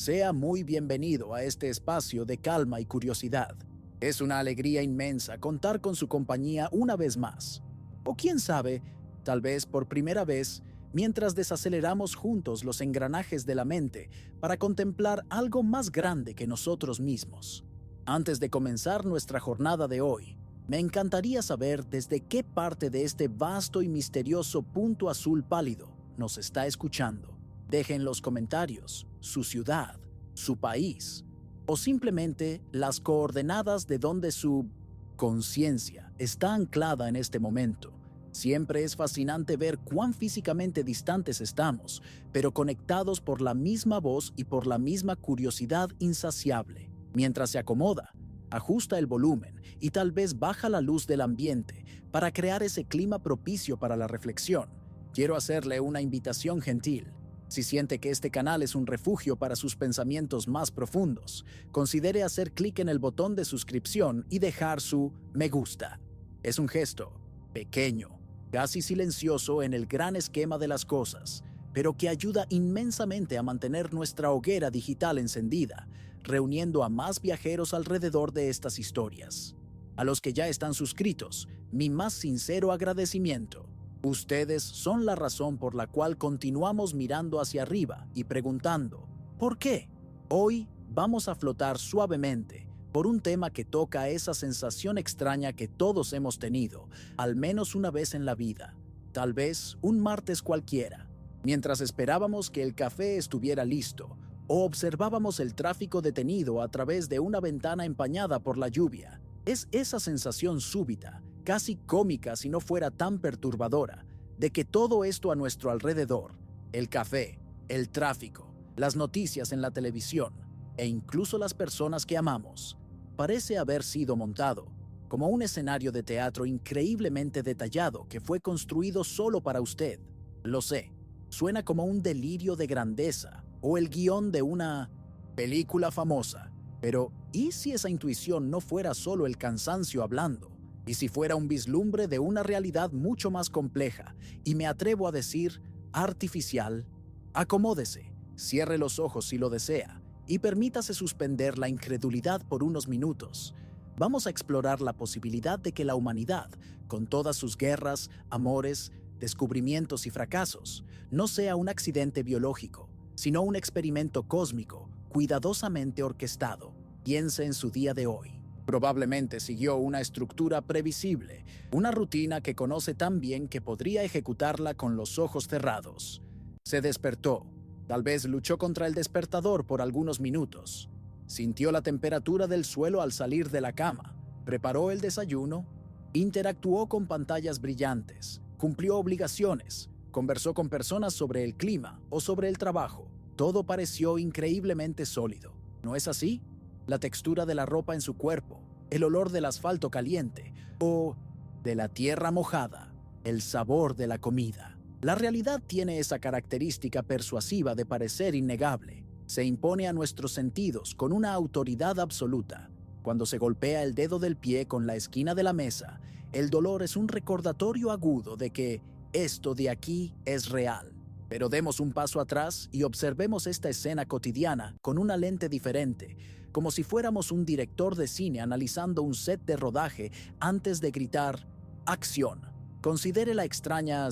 Sea muy bienvenido a este espacio de calma y curiosidad. Es una alegría inmensa contar con su compañía una vez más. O quién sabe, tal vez por primera vez, mientras desaceleramos juntos los engranajes de la mente para contemplar algo más grande que nosotros mismos. Antes de comenzar nuestra jornada de hoy, me encantaría saber desde qué parte de este vasto y misterioso punto azul pálido nos está escuchando. Deje en los comentarios su ciudad, su país o simplemente las coordenadas de donde su conciencia está anclada en este momento. Siempre es fascinante ver cuán físicamente distantes estamos, pero conectados por la misma voz y por la misma curiosidad insaciable. Mientras se acomoda, ajusta el volumen y tal vez baja la luz del ambiente para crear ese clima propicio para la reflexión. Quiero hacerle una invitación gentil. Si siente que este canal es un refugio para sus pensamientos más profundos, considere hacer clic en el botón de suscripción y dejar su me gusta. Es un gesto pequeño, casi silencioso en el gran esquema de las cosas, pero que ayuda inmensamente a mantener nuestra hoguera digital encendida, reuniendo a más viajeros alrededor de estas historias. A los que ya están suscritos, mi más sincero agradecimiento. Ustedes son la razón por la cual continuamos mirando hacia arriba y preguntando, ¿por qué? Hoy vamos a flotar suavemente por un tema que toca esa sensación extraña que todos hemos tenido, al menos una vez en la vida, tal vez un martes cualquiera, mientras esperábamos que el café estuviera listo o observábamos el tráfico detenido a través de una ventana empañada por la lluvia. Es esa sensación súbita, casi cómica si no fuera tan perturbadora, de que todo esto a nuestro alrededor, el café, el tráfico, las noticias en la televisión e incluso las personas que amamos, parece haber sido montado como un escenario de teatro increíblemente detallado que fue construido solo para usted. Lo sé, suena como un delirio de grandeza o el guión de una película famosa, pero ¿y si esa intuición no fuera solo el cansancio hablando? ¿Y si fuera un vislumbre de una realidad mucho más compleja, y me atrevo a decir, artificial? Acomódese, cierre los ojos si lo desea, y permítase suspender la incredulidad por unos minutos. Vamos a explorar la posibilidad de que la humanidad, con todas sus guerras, amores, descubrimientos y fracasos, no sea un accidente biológico, sino un experimento cósmico, cuidadosamente orquestado. Piense en su día de hoy. Probablemente siguió una estructura previsible, una rutina que conoce tan bien que podría ejecutarla con los ojos cerrados. Se despertó. Tal vez luchó contra el despertador por algunos minutos. Sintió la temperatura del suelo al salir de la cama. Preparó el desayuno. Interactuó con pantallas brillantes. Cumplió obligaciones. Conversó con personas sobre el clima o sobre el trabajo. Todo pareció increíblemente sólido. ¿No es así? La textura de la ropa en su cuerpo, el olor del asfalto caliente o de la tierra mojada, el sabor de la comida. La realidad tiene esa característica persuasiva de parecer innegable. Se impone a nuestros sentidos con una autoridad absoluta. Cuando se golpea el dedo del pie con la esquina de la mesa, el dolor es un recordatorio agudo de que esto de aquí es real. Pero demos un paso atrás y observemos esta escena cotidiana con una lente diferente, como si fuéramos un director de cine analizando un set de rodaje antes de gritar ¡acción! Considere la extraña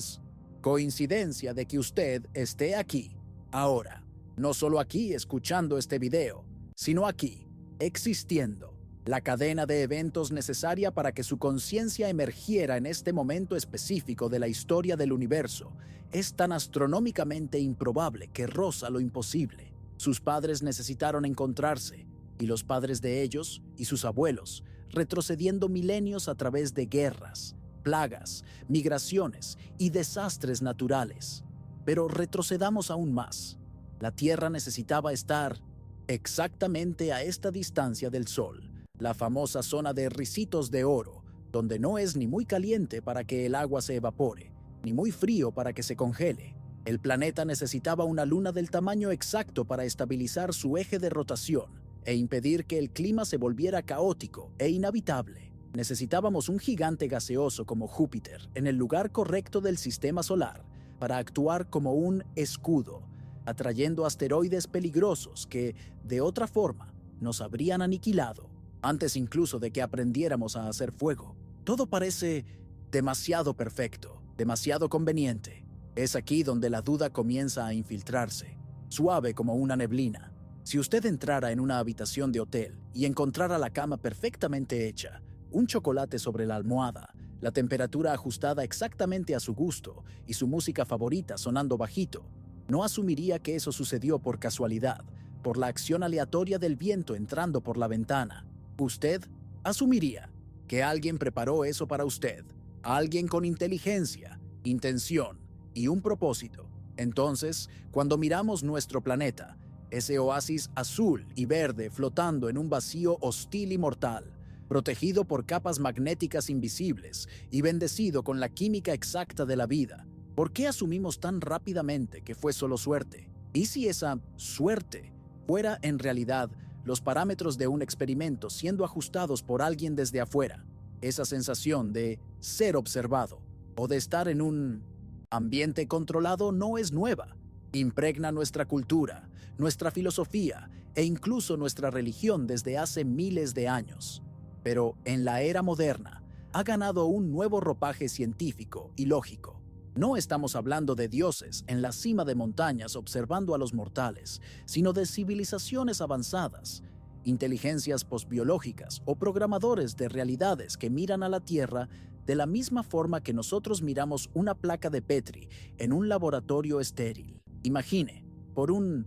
coincidencia de que usted esté aquí, ahora, no solo aquí escuchando este video, sino aquí, existiendo. La cadena de eventos necesaria para que su conciencia emergiera en este momento específico de la historia del universo es tan astronómicamente improbable que roza lo imposible. Sus padres necesitaron encontrarse, y los padres de ellos y sus abuelos, retrocediendo milenios a través de guerras, plagas, migraciones y desastres naturales. Pero retrocedamos aún más. La Tierra necesitaba estar exactamente a esta distancia del Sol, la famosa zona de ricitos de oro, donde no es ni muy caliente para que el agua se evapore, ni muy frío para que se congele. El planeta necesitaba una luna del tamaño exacto para estabilizar su eje de rotación e impedir que el clima se volviera caótico e inhabitable. Necesitábamos un gigante gaseoso como Júpiter en el lugar correcto del sistema solar para actuar como un escudo, atrayendo asteroides peligrosos que, de otra forma, nos habrían aniquilado, antes incluso de que aprendiéramos a hacer fuego. Todo parece demasiado perfecto, demasiado conveniente. Es aquí donde la duda comienza a infiltrarse, suave como una neblina. Si usted entrara en una habitación de hotel y encontrara la cama perfectamente hecha, un chocolate sobre la almohada, la temperatura ajustada exactamente a su gusto y su música favorita sonando bajito, no asumiría que eso sucedió por casualidad, por la acción aleatoria del viento entrando por la ventana. Usted asumiría que alguien preparó eso para usted, alguien con inteligencia, intención y un propósito. Entonces, cuando miramos nuestro planeta, ese oasis azul y verde flotando en un vacío hostil y mortal, protegido por capas magnéticas invisibles y bendecido con la química exacta de la vida, ¿por qué asumimos tan rápidamente que fue solo suerte? ¿Y si esa suerte fuera en realidad los parámetros de un experimento siendo ajustados por alguien desde afuera? Esa sensación de ser observado o de estar en un ambiente controlado no es nueva. Impregna nuestra cultura, nuestra filosofía e incluso nuestra religión desde hace miles de años. Pero en la era moderna ha ganado un nuevo ropaje científico y lógico. No estamos hablando de dioses en la cima de montañas observando a los mortales, sino de civilizaciones avanzadas, inteligencias posbiológicas o programadores de realidades que miran a la Tierra de la misma forma que nosotros miramos una placa de Petri en un laboratorio estéril. Imagine, por un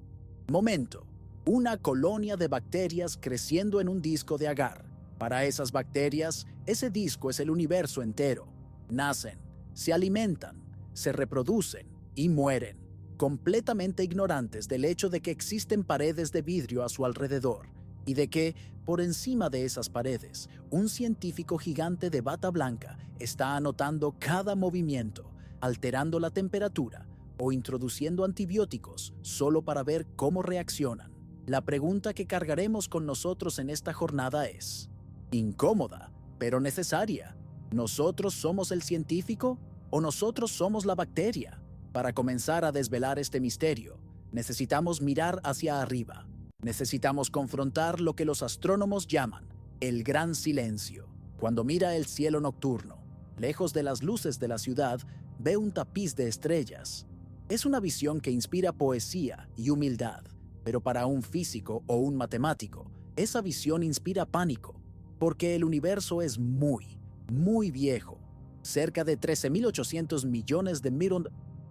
momento, una colonia de bacterias creciendo en un disco de agar. Para esas bacterias, ese disco es el universo entero. Nacen, se alimentan, se reproducen y mueren, completamente ignorantes del hecho de que existen paredes de vidrio a su alrededor y de que, por encima de esas paredes, un científico gigante de bata blanca está anotando cada movimiento, alterando la temperatura o introduciendo antibióticos solo para ver cómo reaccionan. La pregunta que cargaremos con nosotros en esta jornada es incómoda, pero necesaria. ¿Nosotros somos el científico o nosotros somos la bacteria? Para comenzar a desvelar este misterio, necesitamos mirar hacia arriba. Necesitamos confrontar lo que los astrónomos llaman el gran silencio. Cuando mira el cielo nocturno, lejos de las luces de la ciudad, ve un tapiz de estrellas. Es una visión que inspira poesía y humildad, pero para un físico o un matemático, esa visión inspira pánico, porque el universo es muy, muy viejo, cerca de 13.800 millones de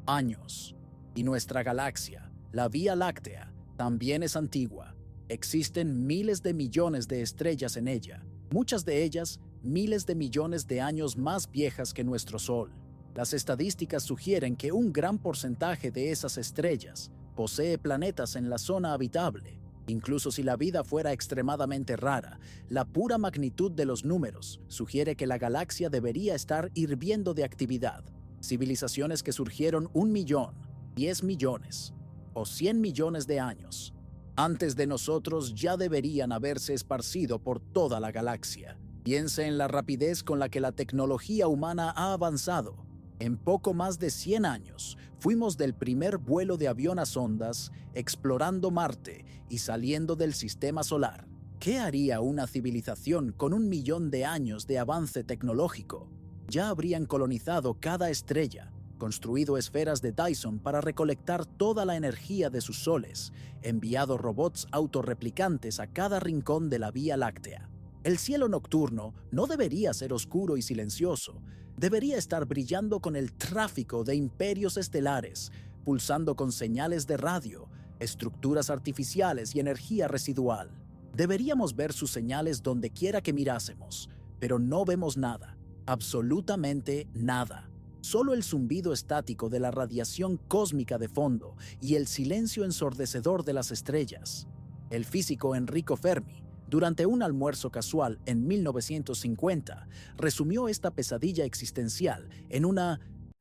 años. Y nuestra galaxia, la Vía Láctea, también es antigua. Existen miles de millones de estrellas en ella, muchas de ellas miles de millones de años más viejas que nuestro Sol. Las estadísticas sugieren que un gran porcentaje de esas estrellas posee planetas en la zona habitable. Incluso si la vida fuera extremadamente rara, la pura magnitud de los números sugiere que la galaxia debería estar hirviendo de actividad. Civilizaciones que surgieron 1 millón, 10 millones o 100 millones de años antes de nosotros ya deberían haberse esparcido por toda la galaxia. Piense en la rapidez con la que la tecnología humana ha avanzado. En poco más de 100 años, fuimos del primer vuelo de avión a sondas, explorando Marte y saliendo del sistema solar. ¿Qué haría una civilización con 1 millón de años de avance tecnológico? Ya habrían colonizado cada estrella, construido esferas de Dyson para recolectar toda la energía de sus soles, enviado robots autorreplicantes a cada rincón de la Vía Láctea. El cielo nocturno no debería ser oscuro y silencioso, debería estar brillando con el tráfico de imperios estelares, pulsando con señales de radio, estructuras artificiales y energía residual. Deberíamos ver sus señales donde quiera que mirásemos, pero no vemos nada, absolutamente nada. Solo el zumbido estático de la radiación cósmica de fondo y el silencio ensordecedor de las estrellas. El físico Enrico Fermi, durante un almuerzo casual en 1950, resumió esta pesadilla existencial en una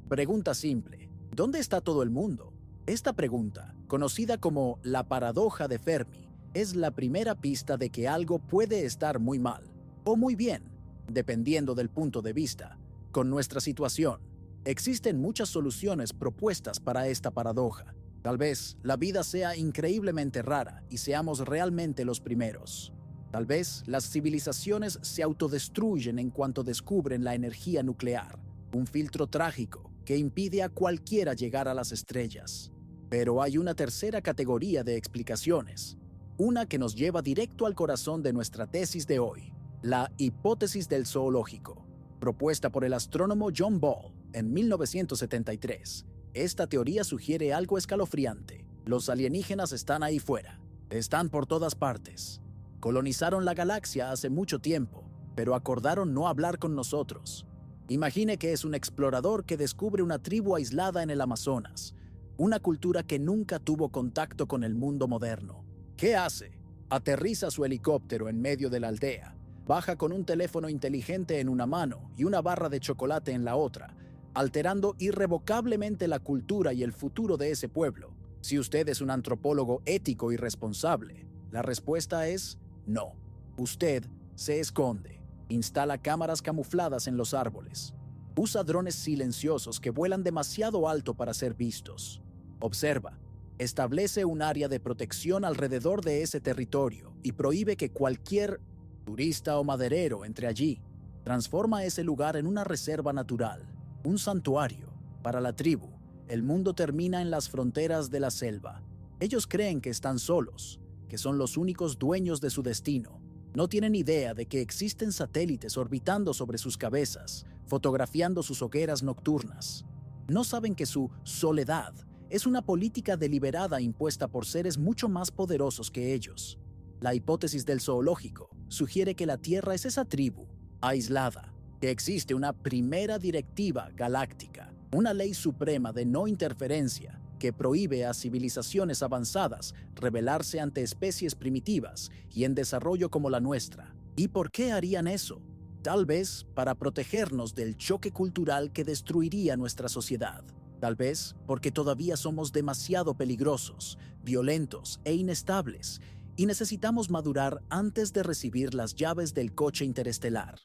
pregunta simple: ¿dónde está todo el mundo? Esta pregunta, conocida como la paradoja de Fermi, es la primera pista de que algo puede estar muy mal, o muy bien, dependiendo del punto de vista, con nuestra situación. Existen muchas soluciones propuestas para esta paradoja. Tal vez la vida sea increíblemente rara y seamos realmente los primeros. Tal vez las civilizaciones se autodestruyen en cuanto descubren la energía nuclear, un filtro trágico que impide a cualquiera llegar a las estrellas. Pero hay una tercera categoría de explicaciones, una que nos lleva directo al corazón de nuestra tesis de hoy, la hipótesis del zoológico, propuesta por el astrónomo John Ball en 1973. Esta teoría sugiere algo escalofriante. Los alienígenas están ahí fuera, están por todas partes. Colonizaron la galaxia hace mucho tiempo, pero acordaron no hablar con nosotros. Imagine que es un explorador que descubre una tribu aislada en el Amazonas, una cultura que nunca tuvo contacto con el mundo moderno. ¿Qué hace? Aterriza su helicóptero en medio de la aldea, baja con un teléfono inteligente en una mano y una barra de chocolate en la otra, alterando irrevocablemente la cultura y el futuro de ese pueblo. Si usted es un antropólogo ético y responsable, la respuesta es no. Usted se esconde, instala cámaras camufladas en los árboles, usa drones silenciosos que vuelan demasiado alto para ser vistos. Observa, establece un área de protección alrededor de ese territorio y prohíbe que cualquier turista o maderero entre allí. Transforma ese lugar en una reserva natural, un santuario. Para la tribu, el mundo termina en las fronteras de la selva. Ellos creen que están solos, que son los únicos dueños de su destino. No tienen idea de que existen satélites orbitando sobre sus cabezas, fotografiando sus hogueras nocturnas. No saben que su soledad es una política deliberada impuesta por seres mucho más poderosos que ellos. La hipótesis del zoológico sugiere que la Tierra es esa tribu, aislada, que existe una primera directiva galáctica, una ley suprema de no interferencia que prohíbe a civilizaciones avanzadas rebelarse ante especies primitivas y en desarrollo como la nuestra. ¿Y por qué harían eso? Tal vez para protegernos del choque cultural que destruiría nuestra sociedad. Tal vez porque todavía somos demasiado peligrosos, violentos e inestables, y necesitamos madurar antes de recibir las llaves del coche interestelar.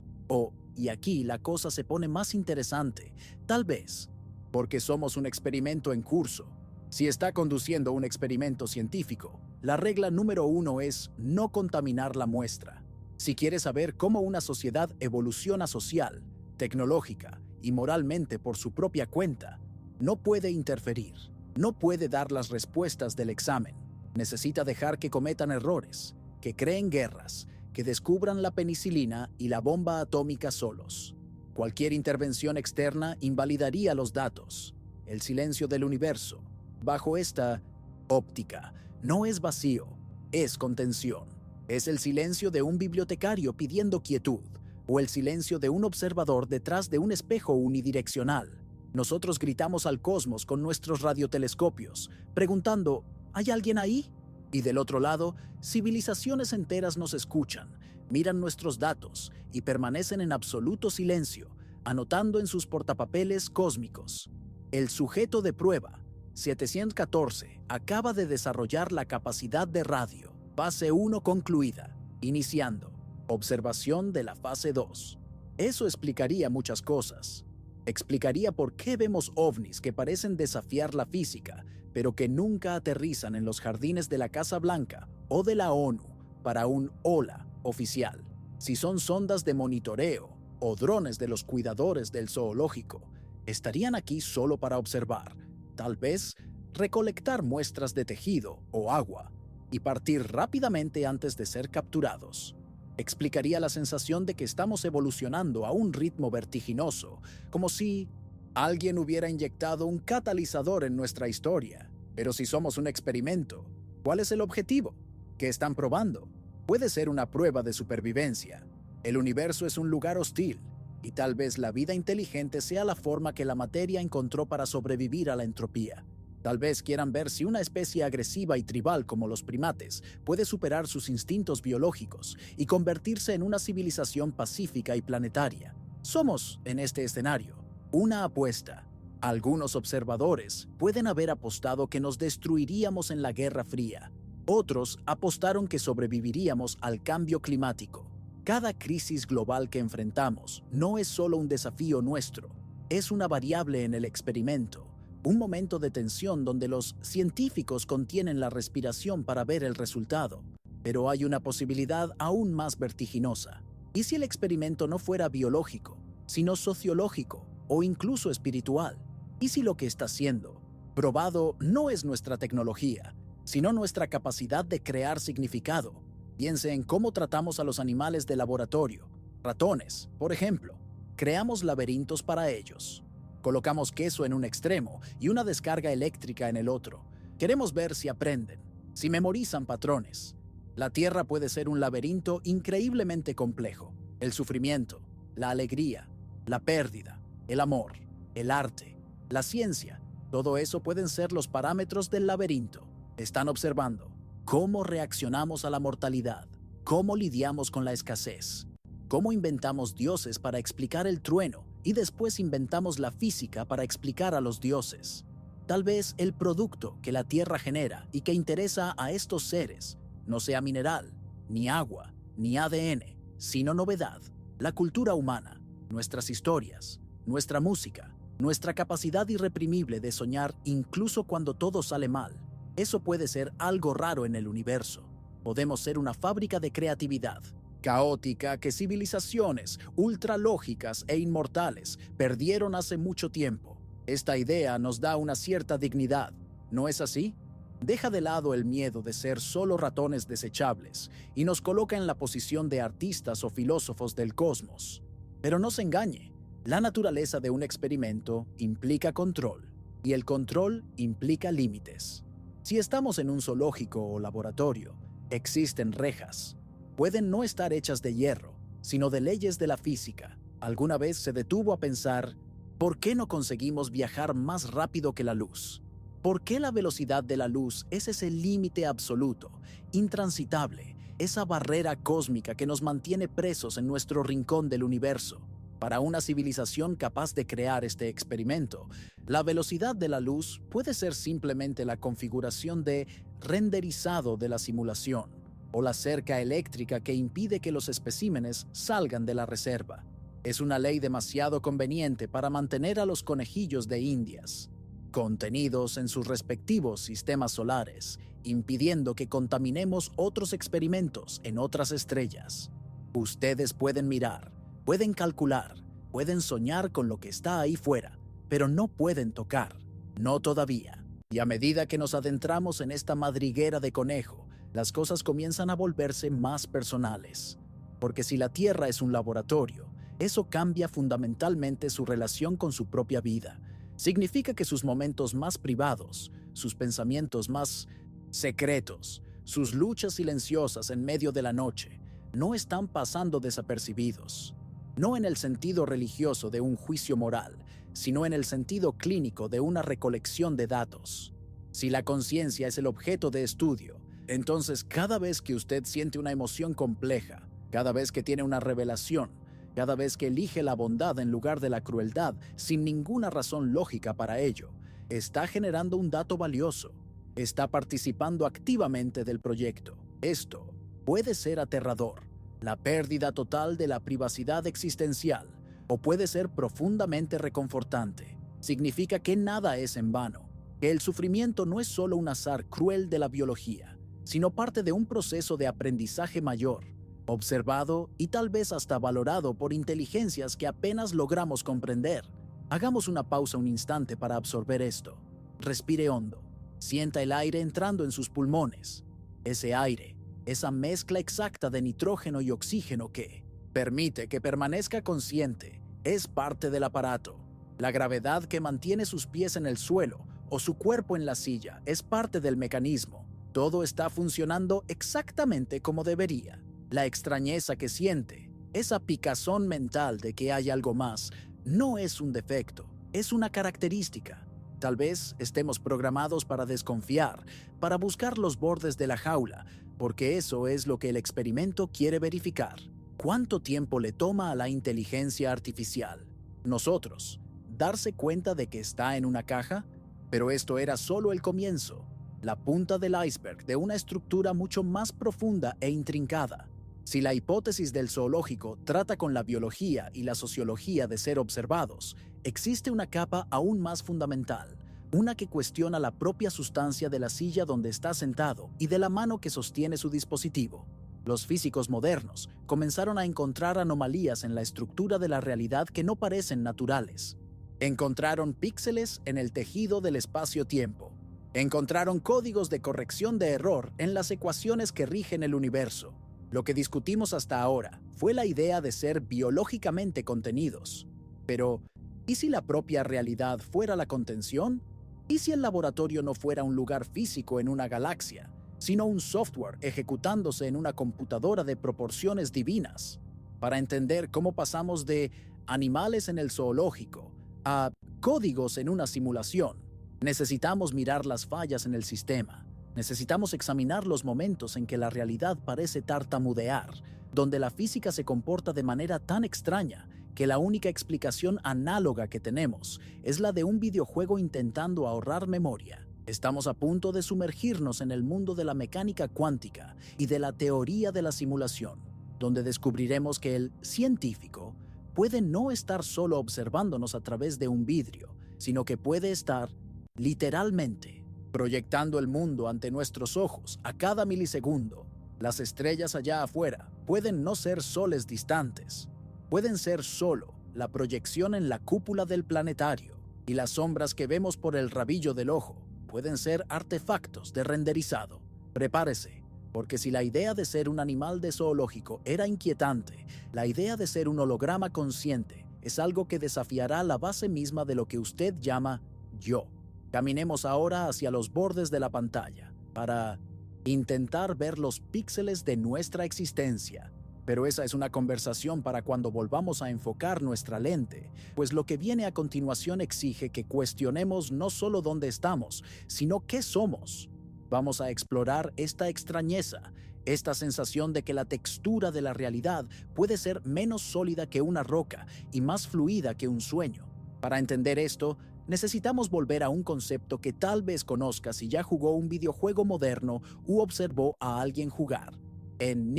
Y aquí la cosa se pone más interesante, tal vez porque somos un experimento en curso. Si está conduciendo un experimento científico, la regla número 1 es no contaminar la muestra. Si quiere saber cómo una sociedad evoluciona social, tecnológica y moralmente por su propia cuenta, no puede interferir, no puede dar las respuestas del examen. Necesita dejar que cometan errores, que creen guerras, que descubran la penicilina y la bomba atómica solos. Cualquier intervención externa invalidaría los datos. El silencio del universo, bajo esta óptica, no es vacío, es contención. Es el silencio de un bibliotecario pidiendo quietud, o el silencio de un observador detrás de un espejo unidireccional. Nosotros gritamos al cosmos con nuestros radiotelescopios, preguntando, ¿hay alguien ahí? Y del otro lado, civilizaciones enteras nos escuchan, miran nuestros datos y permanecen en absoluto silencio, anotando en sus portapapeles cósmicos. El sujeto de prueba, 714, acaba de desarrollar la capacidad de radio. Fase 1 concluida, iniciando. Observación de la fase 2. Eso explicaría muchas cosas. Explicaría por qué vemos ovnis que parecen desafiar la física, pero que nunca aterrizan en los jardines de la Casa Blanca o de la ONU para un hola oficial. Si son sondas de monitoreo o drones de los cuidadores del zoológico, estarían aquí solo para observar, tal vez recolectar muestras de tejido o agua y partir rápidamente antes de ser capturados. Explicaría la sensación de que estamos evolucionando a un ritmo vertiginoso, como si alguien hubiera inyectado un catalizador en nuestra historia. Pero si somos un experimento, ¿cuál es el objetivo? ¿Qué están probando? Puede ser una prueba de supervivencia. El universo es un lugar hostil, y tal vez la vida inteligente sea la forma que la materia encontró para sobrevivir a la entropía. Tal vez quieran ver si una especie agresiva y tribal como los primates puede superar sus instintos biológicos y convertirse en una civilización pacífica y planetaria. Somos, en este escenario, una apuesta. Algunos observadores pueden haber apostado que nos destruiríamos en la Guerra Fría. Otros apostaron que sobreviviríamos al cambio climático. Cada crisis global que enfrentamos no es solo un desafío nuestro, es una variable en el experimento, un momento de tensión donde los científicos contienen la respiración para ver el resultado. Pero hay una posibilidad aún más vertiginosa. ¿Y si el experimento no fuera biológico, sino sociológico o incluso espiritual? ¿Y si lo que está siendo probado no es nuestra tecnología, sino nuestra capacidad de crear significado? Piense en cómo tratamos a los animales de laboratorio. Ratones, por ejemplo. Creamos laberintos para ellos. Colocamos queso en un extremo y una descarga eléctrica en el otro. Queremos ver si aprenden, si memorizan patrones. La Tierra puede ser un laberinto increíblemente complejo. El sufrimiento, la alegría, la pérdida, el amor, el arte, la ciencia, todo eso pueden ser los parámetros del laberinto. Están observando cómo reaccionamos a la mortalidad, cómo lidiamos con la escasez, cómo inventamos dioses para explicar el trueno y después inventamos la física para explicar a los dioses. Tal vez el producto que la Tierra genera y que interesa a estos seres no sea mineral, ni agua, ni ADN, sino novedad, la cultura humana, nuestras historias, nuestra música, nuestra capacidad irreprimible de soñar incluso cuando todo sale mal. Eso puede ser algo raro en el universo. Podemos ser una fábrica de creatividad, caótica que civilizaciones ultralógicas e inmortales perdieron hace mucho tiempo. Esta idea nos da una cierta dignidad, ¿no es así? Deja de lado el miedo de ser solo ratones desechables y nos coloca en la posición de artistas o filósofos del cosmos. Pero no se engañe, la naturaleza de un experimento implica control, y el control implica límites. Si estamos en un zoológico o laboratorio, existen rejas. Pueden no estar hechas de hierro, sino de leyes de la física. ¿Alguna vez se detuvo a pensar, ¿por qué no conseguimos viajar más rápido que la luz? ¿Por qué la velocidad de la luz es ese límite absoluto, intransitable, esa barrera cósmica que nos mantiene presos en nuestro rincón del universo? Para una civilización capaz de crear este experimento, la velocidad de la luz puede ser simplemente la configuración de renderizado de la simulación, o la cerca eléctrica que impide que los especímenes salgan de la reserva. Es una ley demasiado conveniente para mantener a los conejillos de Indias contenidos en sus respectivos sistemas solares, impidiendo que contaminemos otros experimentos en otras estrellas. Ustedes pueden mirar, pueden calcular, pueden soñar con lo que está ahí fuera, pero no pueden tocar, no todavía. Y a medida que nos adentramos en esta madriguera de conejo, las cosas comienzan a volverse más personales. Porque si la Tierra es un laboratorio, eso cambia fundamentalmente su relación con su propia vida. Significa que sus momentos más privados, sus pensamientos más secretos, sus luchas silenciosas en medio de la noche, no están pasando desapercibidos. No en el sentido religioso de un juicio moral, sino en el sentido clínico de una recolección de datos. Si la conciencia es el objeto de estudio, entonces cada vez que usted siente una emoción compleja, cada vez que tiene una revelación, cada vez que elige la bondad en lugar de la crueldad sin ninguna razón lógica para ello, está generando un dato valioso, está participando activamente del proyecto. Esto puede ser aterrador, la pérdida total de la privacidad existencial, o puede ser profundamente reconfortante. Significa que nada es en vano, que el sufrimiento no es solo un azar cruel de la biología, sino parte de un proceso de aprendizaje mayor, observado y tal vez hasta valorado por inteligencias que apenas logramos comprender. Hagamos una pausa un instante para absorber esto. Respire hondo. Sienta el aire entrando en sus pulmones. Ese aire, esa mezcla exacta de nitrógeno y oxígeno que permite que permanezca consciente, es parte del aparato. La gravedad que mantiene sus pies en el suelo o su cuerpo en la silla es parte del mecanismo. Todo está funcionando exactamente como debería. La extrañeza que siente, esa picazón mental de que hay algo más, no es un defecto, es una característica. Tal vez estemos programados para desconfiar, para buscar los bordes de la jaula, porque eso es lo que el experimento quiere verificar. ¿Cuánto tiempo le toma a la inteligencia artificial? Nosotros, darse cuenta de que está en una caja, pero esto era solo el comienzo, la punta del iceberg de una estructura mucho más profunda e intrincada. Si la hipótesis del zoológico trata con la biología y la sociología de ser observados, existe una capa aún más fundamental, una que cuestiona la propia sustancia de la silla donde está sentado y de la mano que sostiene su dispositivo. Los físicos modernos comenzaron a encontrar anomalías en la estructura de la realidad que no parecen naturales. Encontraron píxeles en el tejido del espacio-tiempo. Encontraron códigos de corrección de error en las ecuaciones que rigen el universo. Lo que discutimos hasta ahora fue la idea de ser biológicamente contenidos. Pero, ¿y si la propia realidad fuera la contención? ¿Y si el laboratorio no fuera un lugar físico en una galaxia, sino un software ejecutándose en una computadora de proporciones divinas? Para entender cómo pasamos de animales en el zoológico a códigos en una simulación, necesitamos mirar las fallas en el sistema. Necesitamos examinar los momentos en que la realidad parece tartamudear, donde la física se comporta de manera tan extraña que la única explicación análoga que tenemos es la de un videojuego intentando ahorrar memoria. Estamos a punto de sumergirnos en el mundo de la mecánica cuántica y de la teoría de la simulación, donde descubriremos que el científico puede no estar solo observándonos a través de un vidrio, sino que puede estar, literalmente, proyectando el mundo ante nuestros ojos a cada milisegundo. Las estrellas allá afuera pueden no ser soles distantes, pueden ser solo la proyección en la cúpula del planetario, y las sombras que vemos por el rabillo del ojo pueden ser artefactos de renderizado. Prepárese, porque si la idea de ser un animal de zoológico era inquietante, la idea de ser un holograma consciente es algo que desafiará la base misma de lo que usted llama yo. Caminemos ahora hacia los bordes de la pantalla para intentar ver los píxeles de nuestra existencia. Pero esa es una conversación para cuando volvamos a enfocar nuestra lente, pues lo que viene a continuación exige que cuestionemos no solo dónde estamos, sino qué somos. Vamos a explorar esta extrañeza, esta sensación de que la textura de la realidad puede ser menos sólida que una roca y más fluida que un sueño. Para entender esto, necesitamos volver a un concepto que tal vez conozca si ya jugó un videojuego moderno u observó a alguien jugar. En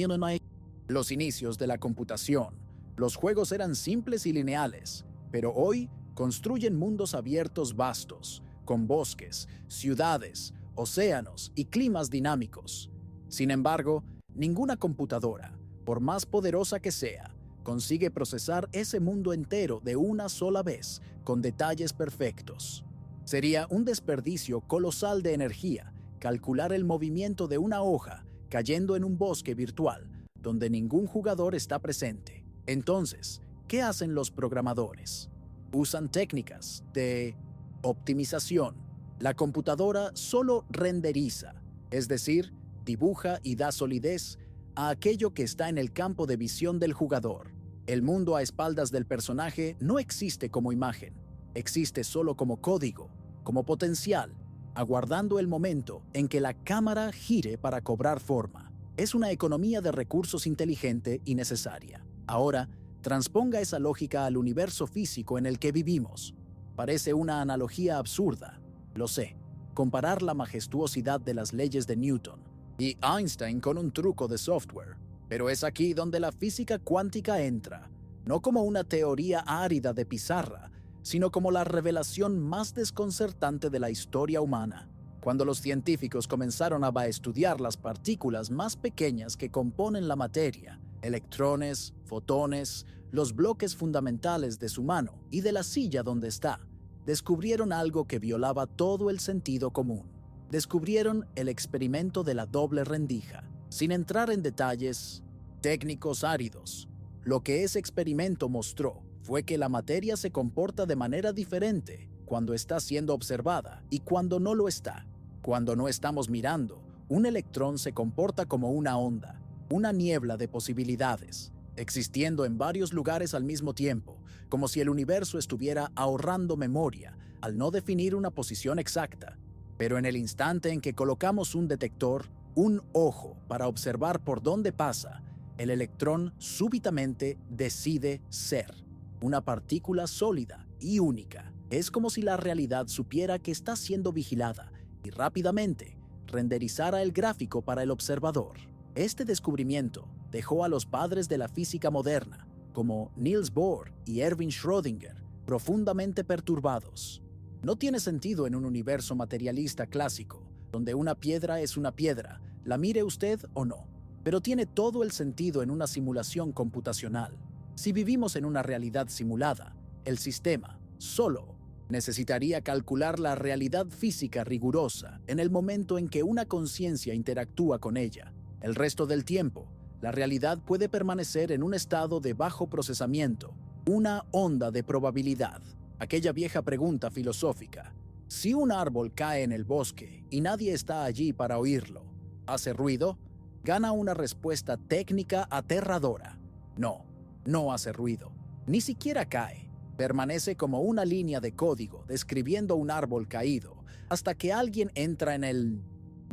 los inicios de la computación, los juegos eran simples y lineales, pero hoy construyen mundos abiertos vastos, con bosques, ciudades, océanos y climas dinámicos. Sin embargo, ninguna computadora, por más poderosa que sea, consigue procesar ese mundo entero de una sola vez, con detalles perfectos. Sería un desperdicio colosal de energía calcular el movimiento de una hoja cayendo en un bosque virtual, donde ningún jugador está presente. Entonces, ¿qué hacen los programadores? Usan técnicas de optimización. La computadora solo renderiza, es decir, dibuja y da solidez a aquello que está en el campo de visión del jugador. El mundo a espaldas del personaje no existe como imagen, existe solo como código, como potencial, aguardando el momento en que la cámara gire para cobrar forma. Es una economía de recursos inteligente y necesaria. Ahora, transponga esa lógica al universo físico en el que vivimos. Parece una analogía absurda, lo sé, comparar la majestuosidad de las leyes de Newton y Einstein con un truco de software. Pero es aquí donde la física cuántica entra, no como una teoría árida de pizarra, sino como la revelación más desconcertante de la historia humana. Cuando los científicos comenzaron a estudiar las partículas más pequeñas que componen la materia, electrones, fotones, los bloques fundamentales de su mano y de la silla donde está, descubrieron algo que violaba todo el sentido común. Descubrieron el experimento de la doble rendija. Sin entrar en detalles técnicos áridos, lo que ese experimento mostró fue que la materia se comporta de manera diferente cuando está siendo observada y cuando no lo está. Cuando no estamos mirando, un electrón se comporta como una onda, una niebla de posibilidades, existiendo en varios lugares al mismo tiempo, como si el universo estuviera ahorrando memoria al no definir una posición exacta. Pero en el instante en que colocamos un detector, un ojo para observar por dónde pasa, el electrón súbitamente decide ser una partícula sólida y única. Es como si la realidad supiera que está siendo vigilada y rápidamente renderizara el gráfico para el observador. Este descubrimiento dejó a los padres de la física moderna, como Niels Bohr y Erwin Schrödinger, profundamente perturbados. No tiene sentido en un universo materialista clásico, donde una piedra es una piedra, la mire usted o no. Pero tiene todo el sentido en una simulación computacional. Si vivimos en una realidad simulada, el sistema, solo, necesitaría calcular la realidad física rigurosa en el momento en que una conciencia interactúa con ella. El resto del tiempo, la realidad puede permanecer en un estado de bajo procesamiento, una onda de probabilidad. Aquella vieja pregunta filosófica: si un árbol cae en el bosque y nadie está allí para oírlo, ¿hace ruido? Gana una respuesta técnica aterradora. No, no hace ruido. Ni siquiera cae. Permanece como una línea de código describiendo un árbol caído hasta que alguien entra en el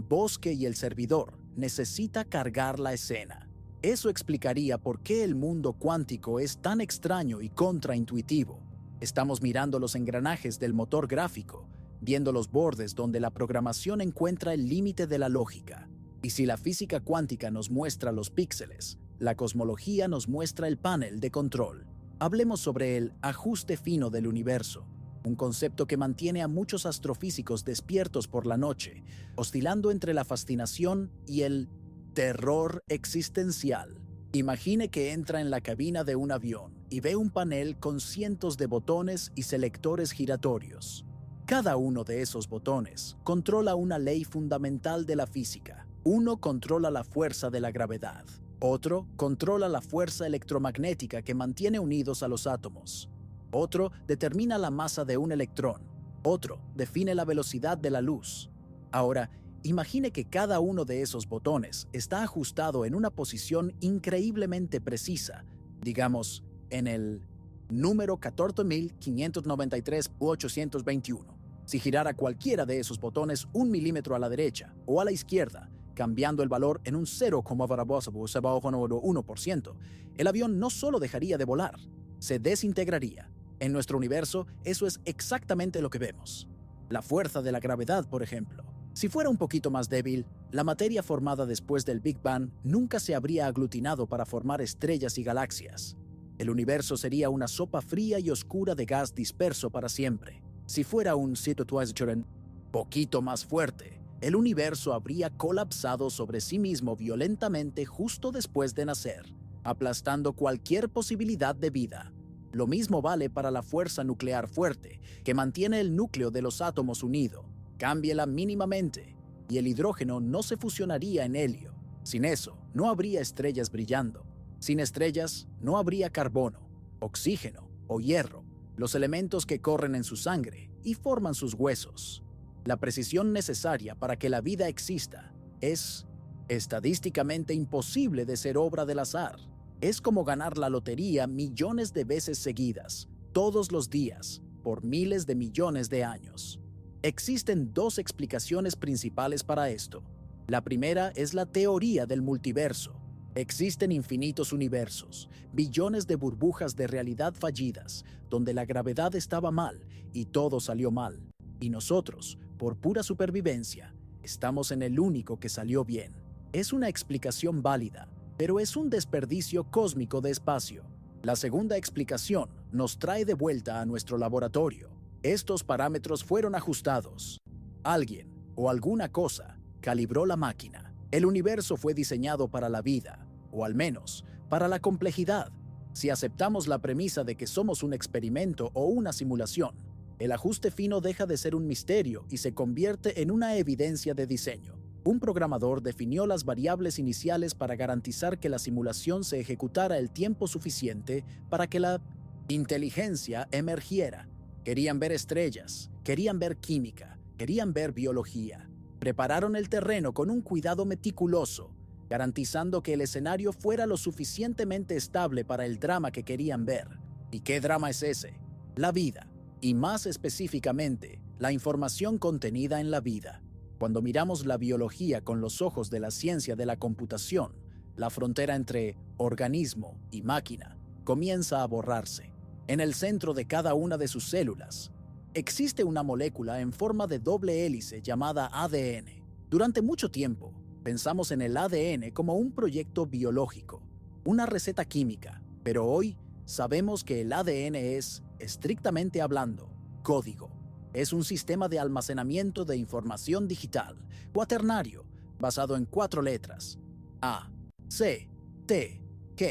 bosque y el servidor necesita cargar la escena. Eso explicaría por qué el mundo cuántico es tan extraño y contraintuitivo. Estamos mirando los engranajes del motor gráfico, viendo los bordes donde la programación encuentra el límite de la lógica. Y si la física cuántica nos muestra los píxeles, la cosmología nos muestra el panel de control. Hablemos sobre el ajuste fino del universo, un concepto que mantiene a muchos astrofísicos despiertos por la noche, oscilando entre la fascinación y el terror existencial. Imagine que entra en la cabina de un avión y ve un panel con cientos de botones y selectores giratorios. Cada uno de esos botones controla una ley fundamental de la física. Uno controla la fuerza de la gravedad. Otro controla la fuerza electromagnética que mantiene unidos a los átomos. Otro determina la masa de un electrón. Otro define la velocidad de la luz. Ahora, imagine que cada uno de esos botones está ajustado en una posición increíblemente precisa, digamos, en el número 14.593.821. Si girara cualquiera de esos botones 1 milímetro a la derecha o a la izquierda, cambiando el valor en un 0,1%, el avión no solo dejaría de volar, se desintegraría. En nuestro universo, eso es exactamente lo que vemos. La fuerza de la gravedad, por ejemplo. Si fuera un poquito más débil, la materia formada después del Big Bang nunca se habría aglutinado para formar estrellas y galaxias. El universo sería una sopa fría y oscura de gas disperso para siempre. Si fuera un situation poquito más fuerte, el universo habría colapsado sobre sí mismo violentamente justo después de nacer, aplastando cualquier posibilidad de vida. Lo mismo vale para la fuerza nuclear fuerte, que mantiene el núcleo de los átomos unido. Cámbiela mínimamente, y el hidrógeno no se fusionaría en helio. Sin eso, no habría estrellas brillando. Sin estrellas, no habría carbono, oxígeno o hierro, los elementos que corren en su sangre y forman sus huesos. La precisión necesaria para que la vida exista es estadísticamente imposible de ser obra del azar. Es como ganar la lotería millones de veces seguidas, todos los días, por miles de millones de años. Existen dos explicaciones principales para esto. La primera es la teoría del multiverso. Existen infinitos universos, billones de burbujas de realidad fallidas, donde la gravedad estaba mal y todo salió mal. Y nosotros, por pura supervivencia, estamos en el único que salió bien. Es una explicación válida, pero es un desperdicio cósmico de espacio. La segunda explicación nos trae de vuelta a nuestro laboratorio. Estos parámetros fueron ajustados. Alguien o alguna cosa calibró la máquina. El universo fue diseñado para la vida, o al menos para la complejidad. Si aceptamos la premisa de que somos un experimento o una simulación, el ajuste fino deja de ser un misterio y se convierte en una evidencia de diseño. Un programador definió las variables iniciales para garantizar que la simulación se ejecutara el tiempo suficiente para que la inteligencia emergiera. Querían ver estrellas, querían ver química, querían ver biología. Prepararon el terreno con un cuidado meticuloso, garantizando que el escenario fuera lo suficientemente estable para el drama que querían ver. ¿Y qué drama es ese? La vida, y más específicamente, la información contenida en la vida. Cuando miramos la biología con los ojos de la ciencia de la computación, la frontera entre organismo y máquina comienza a borrarse. En el centro de cada una de sus células, existe una molécula en forma de doble hélice llamada ADN. Durante mucho tiempo, pensamos en el ADN como un proyecto biológico, una receta química, pero hoy sabemos que el ADN es, estrictamente hablando, código. Es un sistema de almacenamiento de información digital, cuaternario, basado en 4 letras, A, C, T, Q,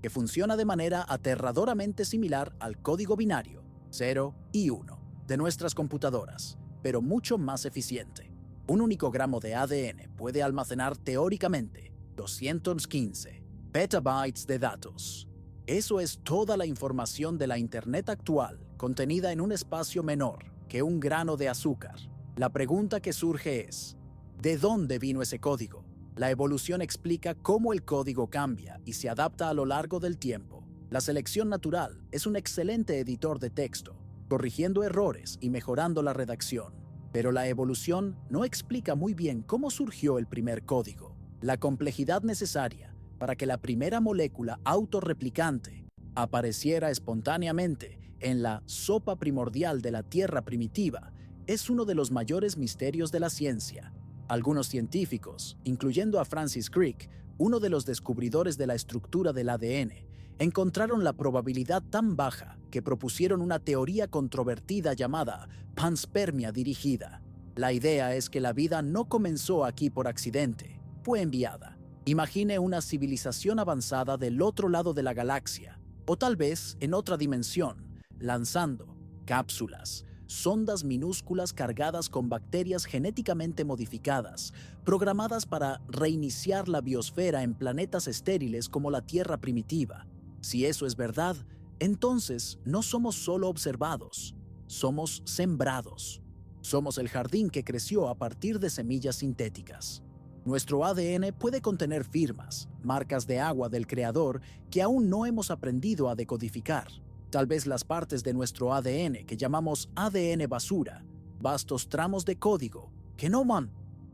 que funciona de manera aterradoramente similar al código binario, 0 y 1, de nuestras computadoras, pero mucho más eficiente. Un único gramo de ADN puede almacenar teóricamente 215 petabytes de datos. Eso es toda la información de la Internet actual contenida en un espacio menor que un grano de azúcar. La pregunta que surge es, ¿de dónde vino ese código? La evolución explica cómo el código cambia y se adapta a lo largo del tiempo. La selección natural es un excelente editor de texto, corrigiendo errores y mejorando la redacción. Pero la evolución no explica muy bien cómo surgió el primer código, la complejidad necesaria para que la primera molécula autorreplicante apareciera espontáneamente en la sopa primordial de la Tierra primitiva es uno de los mayores misterios de la ciencia. Algunos científicos, incluyendo a Francis Crick, uno de los descubridores de la estructura del ADN, encontraron la probabilidad tan baja que propusieron una teoría controvertida llamada panspermia dirigida. La idea es que la vida no comenzó aquí por accidente, fue enviada. Imagine una civilización avanzada del otro lado de la galaxia, o tal vez en otra dimensión, lanzando cápsulas, sondas minúsculas cargadas con bacterias genéticamente modificadas, programadas para reiniciar la biosfera en planetas estériles como la Tierra primitiva. Si eso es verdad, entonces no somos solo observados, somos sembrados. Somos el jardín que creció a partir de semillas sintéticas. Nuestro ADN puede contener firmas, marcas de agua del creador que aún no hemos aprendido a decodificar. Tal vez las partes de nuestro ADN que llamamos ADN basura, vastos tramos de código que no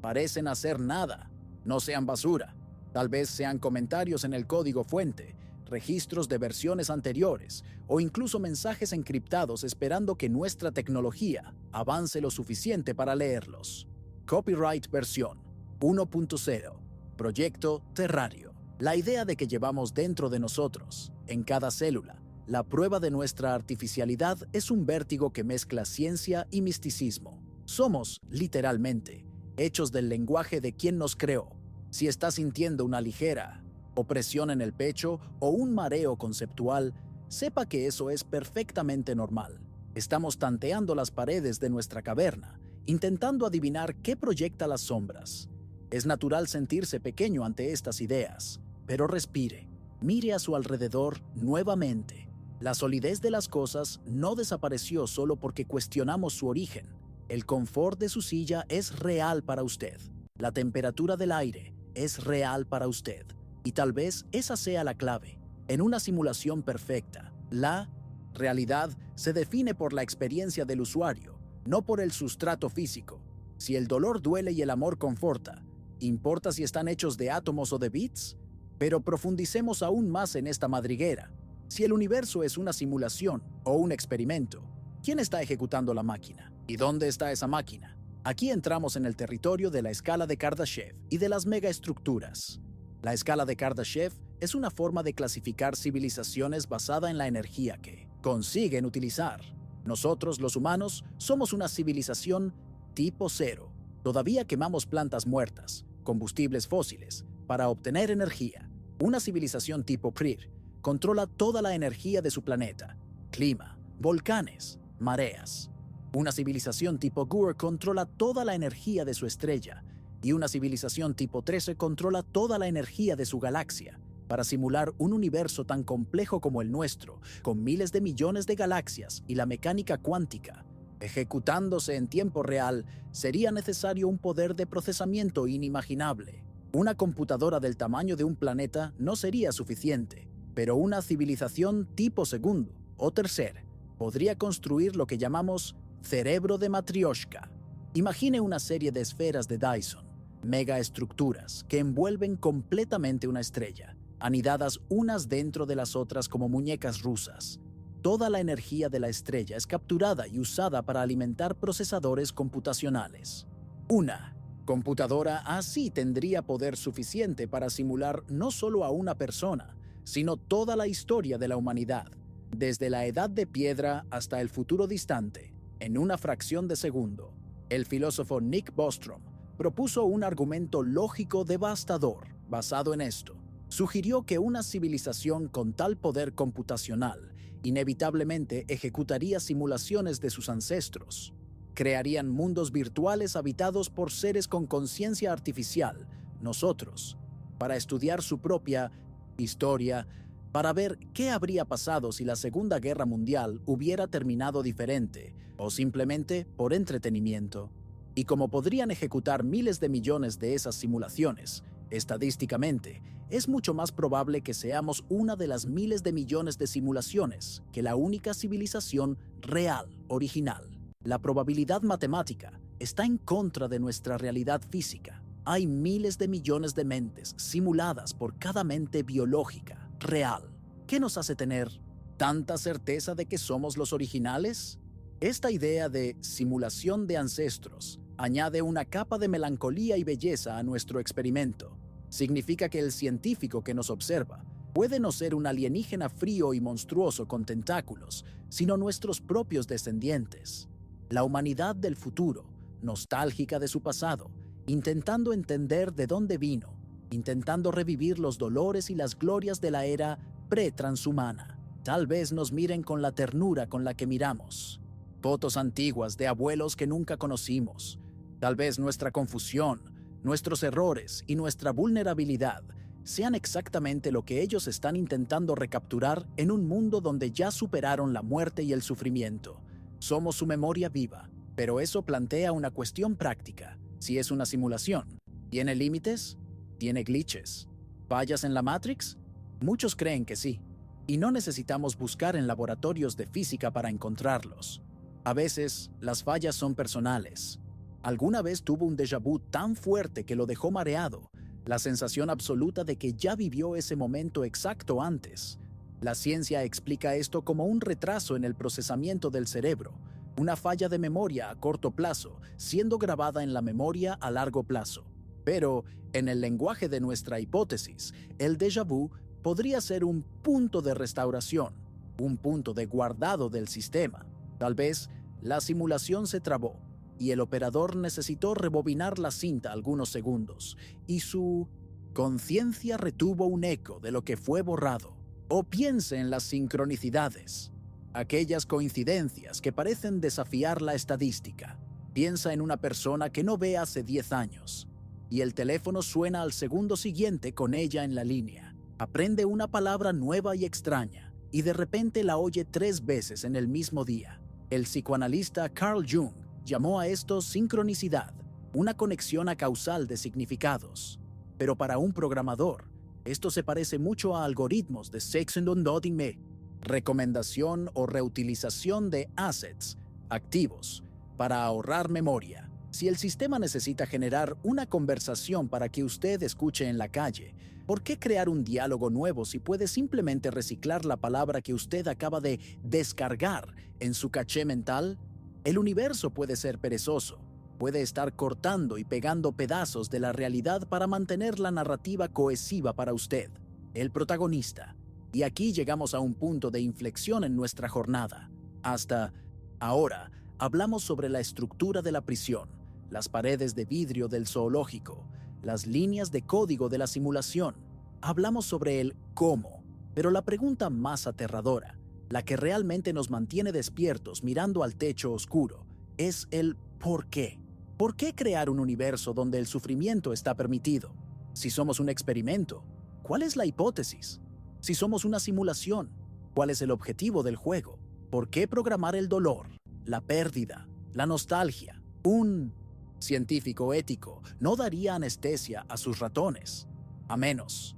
parecen hacer nada, no sean basura. Tal vez sean comentarios en el código fuente, registros de versiones anteriores o incluso mensajes encriptados esperando que nuestra tecnología avance lo suficiente para leerlos. Copyright versión 1.0. Proyecto Terrario. La idea de que llevamos dentro de nosotros, en cada célula, la prueba de nuestra artificialidad es un vértigo que mezcla ciencia y misticismo. Somos, literalmente, hechos del lenguaje de quien nos creó. Si estás sintiendo una ligera opresión en el pecho o un mareo conceptual, sepa que eso es perfectamente normal. Estamos tanteando las paredes de nuestra caverna, intentando adivinar qué proyecta las sombras. Es natural sentirse pequeño ante estas ideas, pero respire, mire a su alrededor nuevamente. La solidez de las cosas no desapareció solo porque cuestionamos su origen. El confort de su silla es real para usted. La temperatura del aire es real para usted. Y tal vez esa sea la clave. En una simulación perfecta, la realidad se define por la experiencia del usuario, no por el sustrato físico. Si el dolor duele y el amor conforta, ¿importa si están hechos de átomos o de bits? Pero profundicemos aún más en esta madriguera. Si el universo es una simulación o un experimento, ¿quién está ejecutando la máquina? ¿Y dónde está esa máquina? Aquí entramos en el territorio de la escala de Kardashev y de las megaestructuras. La escala de Kardashev es una forma de clasificar civilizaciones basada en la energía que consiguen utilizar. Nosotros, los humanos, somos una civilización tipo 0. Todavía quemamos plantas muertas, combustibles fósiles, para obtener energía. Una civilización tipo Prir controla toda la energía de su planeta, clima, volcanes, mareas. Una civilización tipo Gur controla toda la energía de su estrella, y una civilización tipo 13 controla toda la energía de su galaxia, para simular un universo tan complejo como el nuestro, con miles de millones de galaxias y la mecánica cuántica. Ejecutándose en tiempo real, sería necesario un poder de procesamiento inimaginable. Una computadora del tamaño de un planeta no sería suficiente, pero una civilización tipo segundo o tercer podría construir lo que llamamos cerebro de Matryoshka. Imagine una serie de esferas de Dyson, megaestructuras que envuelven completamente una estrella, anidadas unas dentro de las otras como muñecas rusas. Toda la energía de la estrella es capturada y usada para alimentar procesadores computacionales. Una computadora así tendría poder suficiente para simular no solo a una persona, sino toda la historia de la humanidad, desde la edad de piedra hasta el futuro distante. en una fracción de segundo. El filósofo Nick Bostrom propuso un argumento lógico devastador basado en esto. Sugirió que una civilización con tal poder computacional inevitablemente ejecutaría simulaciones de sus ancestros. Crearían mundos virtuales habitados por seres con conciencia artificial, nosotros, para estudiar su propia historia, para ver qué habría pasado si la Segunda Guerra Mundial hubiera terminado diferente, o simplemente por entretenimiento. Y como podrían ejecutar miles de millones de esas simulaciones, estadísticamente, es mucho más probable que seamos una de las miles de millones de simulaciones que la única civilización real, original. La probabilidad matemática está en contra de nuestra realidad física. Hay miles de millones de mentes simuladas por cada mente biológica, real. ¿Qué nos hace tener tanta certeza de que somos los originales? Esta idea de simulación de ancestros añade una capa de melancolía y belleza a nuestro experimento. Significa que el científico que nos observa puede no ser un alienígena frío y monstruoso con tentáculos, sino nuestros propios descendientes. La humanidad del futuro, nostálgica de su pasado, intentando entender de dónde vino, intentando revivir los dolores y las glorias de la era pre-transhumana. Tal vez nos miren con la ternura con la que miramos fotos antiguas de abuelos que nunca conocimos. Tal vez nuestra confusión, nuestros errores y nuestra vulnerabilidad sean exactamente lo que ellos están intentando recapturar en un mundo donde ya superaron la muerte y el sufrimiento. Somos su memoria viva, pero eso plantea una cuestión práctica. Si es una simulación, ¿tiene límites? ¿Tiene glitches? ¿Fallas en la Matrix? Muchos creen que sí, y no necesitamos buscar en laboratorios de física para encontrarlos. A veces, las fallas son personales. Alguna vez tuvo un déjà vu tan fuerte que lo dejó mareado, la sensación absoluta de que ya vivió ese momento exacto antes. La ciencia explica esto como un retraso en el procesamiento del cerebro, una falla de memoria a corto plazo, siendo grabada en la memoria a largo plazo. Pero, en el lenguaje de nuestra hipótesis, el déjà vu podría ser un punto de restauración, un punto de guardado del sistema. Tal vez la simulación se trabó y el operador necesitó rebobinar la cinta algunos segundos y su conciencia retuvo un eco de lo que fue borrado. O piense en las sincronicidades, aquellas coincidencias que parecen desafiar la estadística. Piensa en una persona que no ve hace 10 años y el teléfono suena al segundo siguiente con ella en la línea. Aprende una palabra nueva y extraña y de repente la oye 3 veces en el mismo día. El psicoanalista Carl Jung llamó a esto sincronicidad, una conexión acausal de significados. Pero para un programador, esto se parece mucho a algoritmos de Sexendondodingme, recomendación o reutilización de assets, activos, para ahorrar memoria. Si el sistema necesita generar una conversación para que usted escuche en la calle, ¿por qué crear un diálogo nuevo si puede simplemente reciclar la palabra que usted acaba de descargar en su caché mental? El universo puede ser perezoso, puede estar cortando y pegando pedazos de la realidad para mantener la narrativa cohesiva para usted, el protagonista. Y aquí llegamos a un punto de inflexión en nuestra jornada. Hasta ahora, hablamos sobre la estructura de la prisión, las paredes de vidrio del zoológico, las líneas de código de la simulación. Hablamos sobre el cómo, pero la pregunta más aterradora, la que realmente nos mantiene despiertos mirando al techo oscuro, es el ¿por qué? ¿Por qué crear un universo donde el sufrimiento está permitido? Si somos un experimento, ¿cuál es la hipótesis? Si somos una simulación, ¿cuál es el objetivo del juego? ¿Por qué programar el dolor, la pérdida, la nostalgia? Un científico ético no daría anestesia a sus ratones, a menos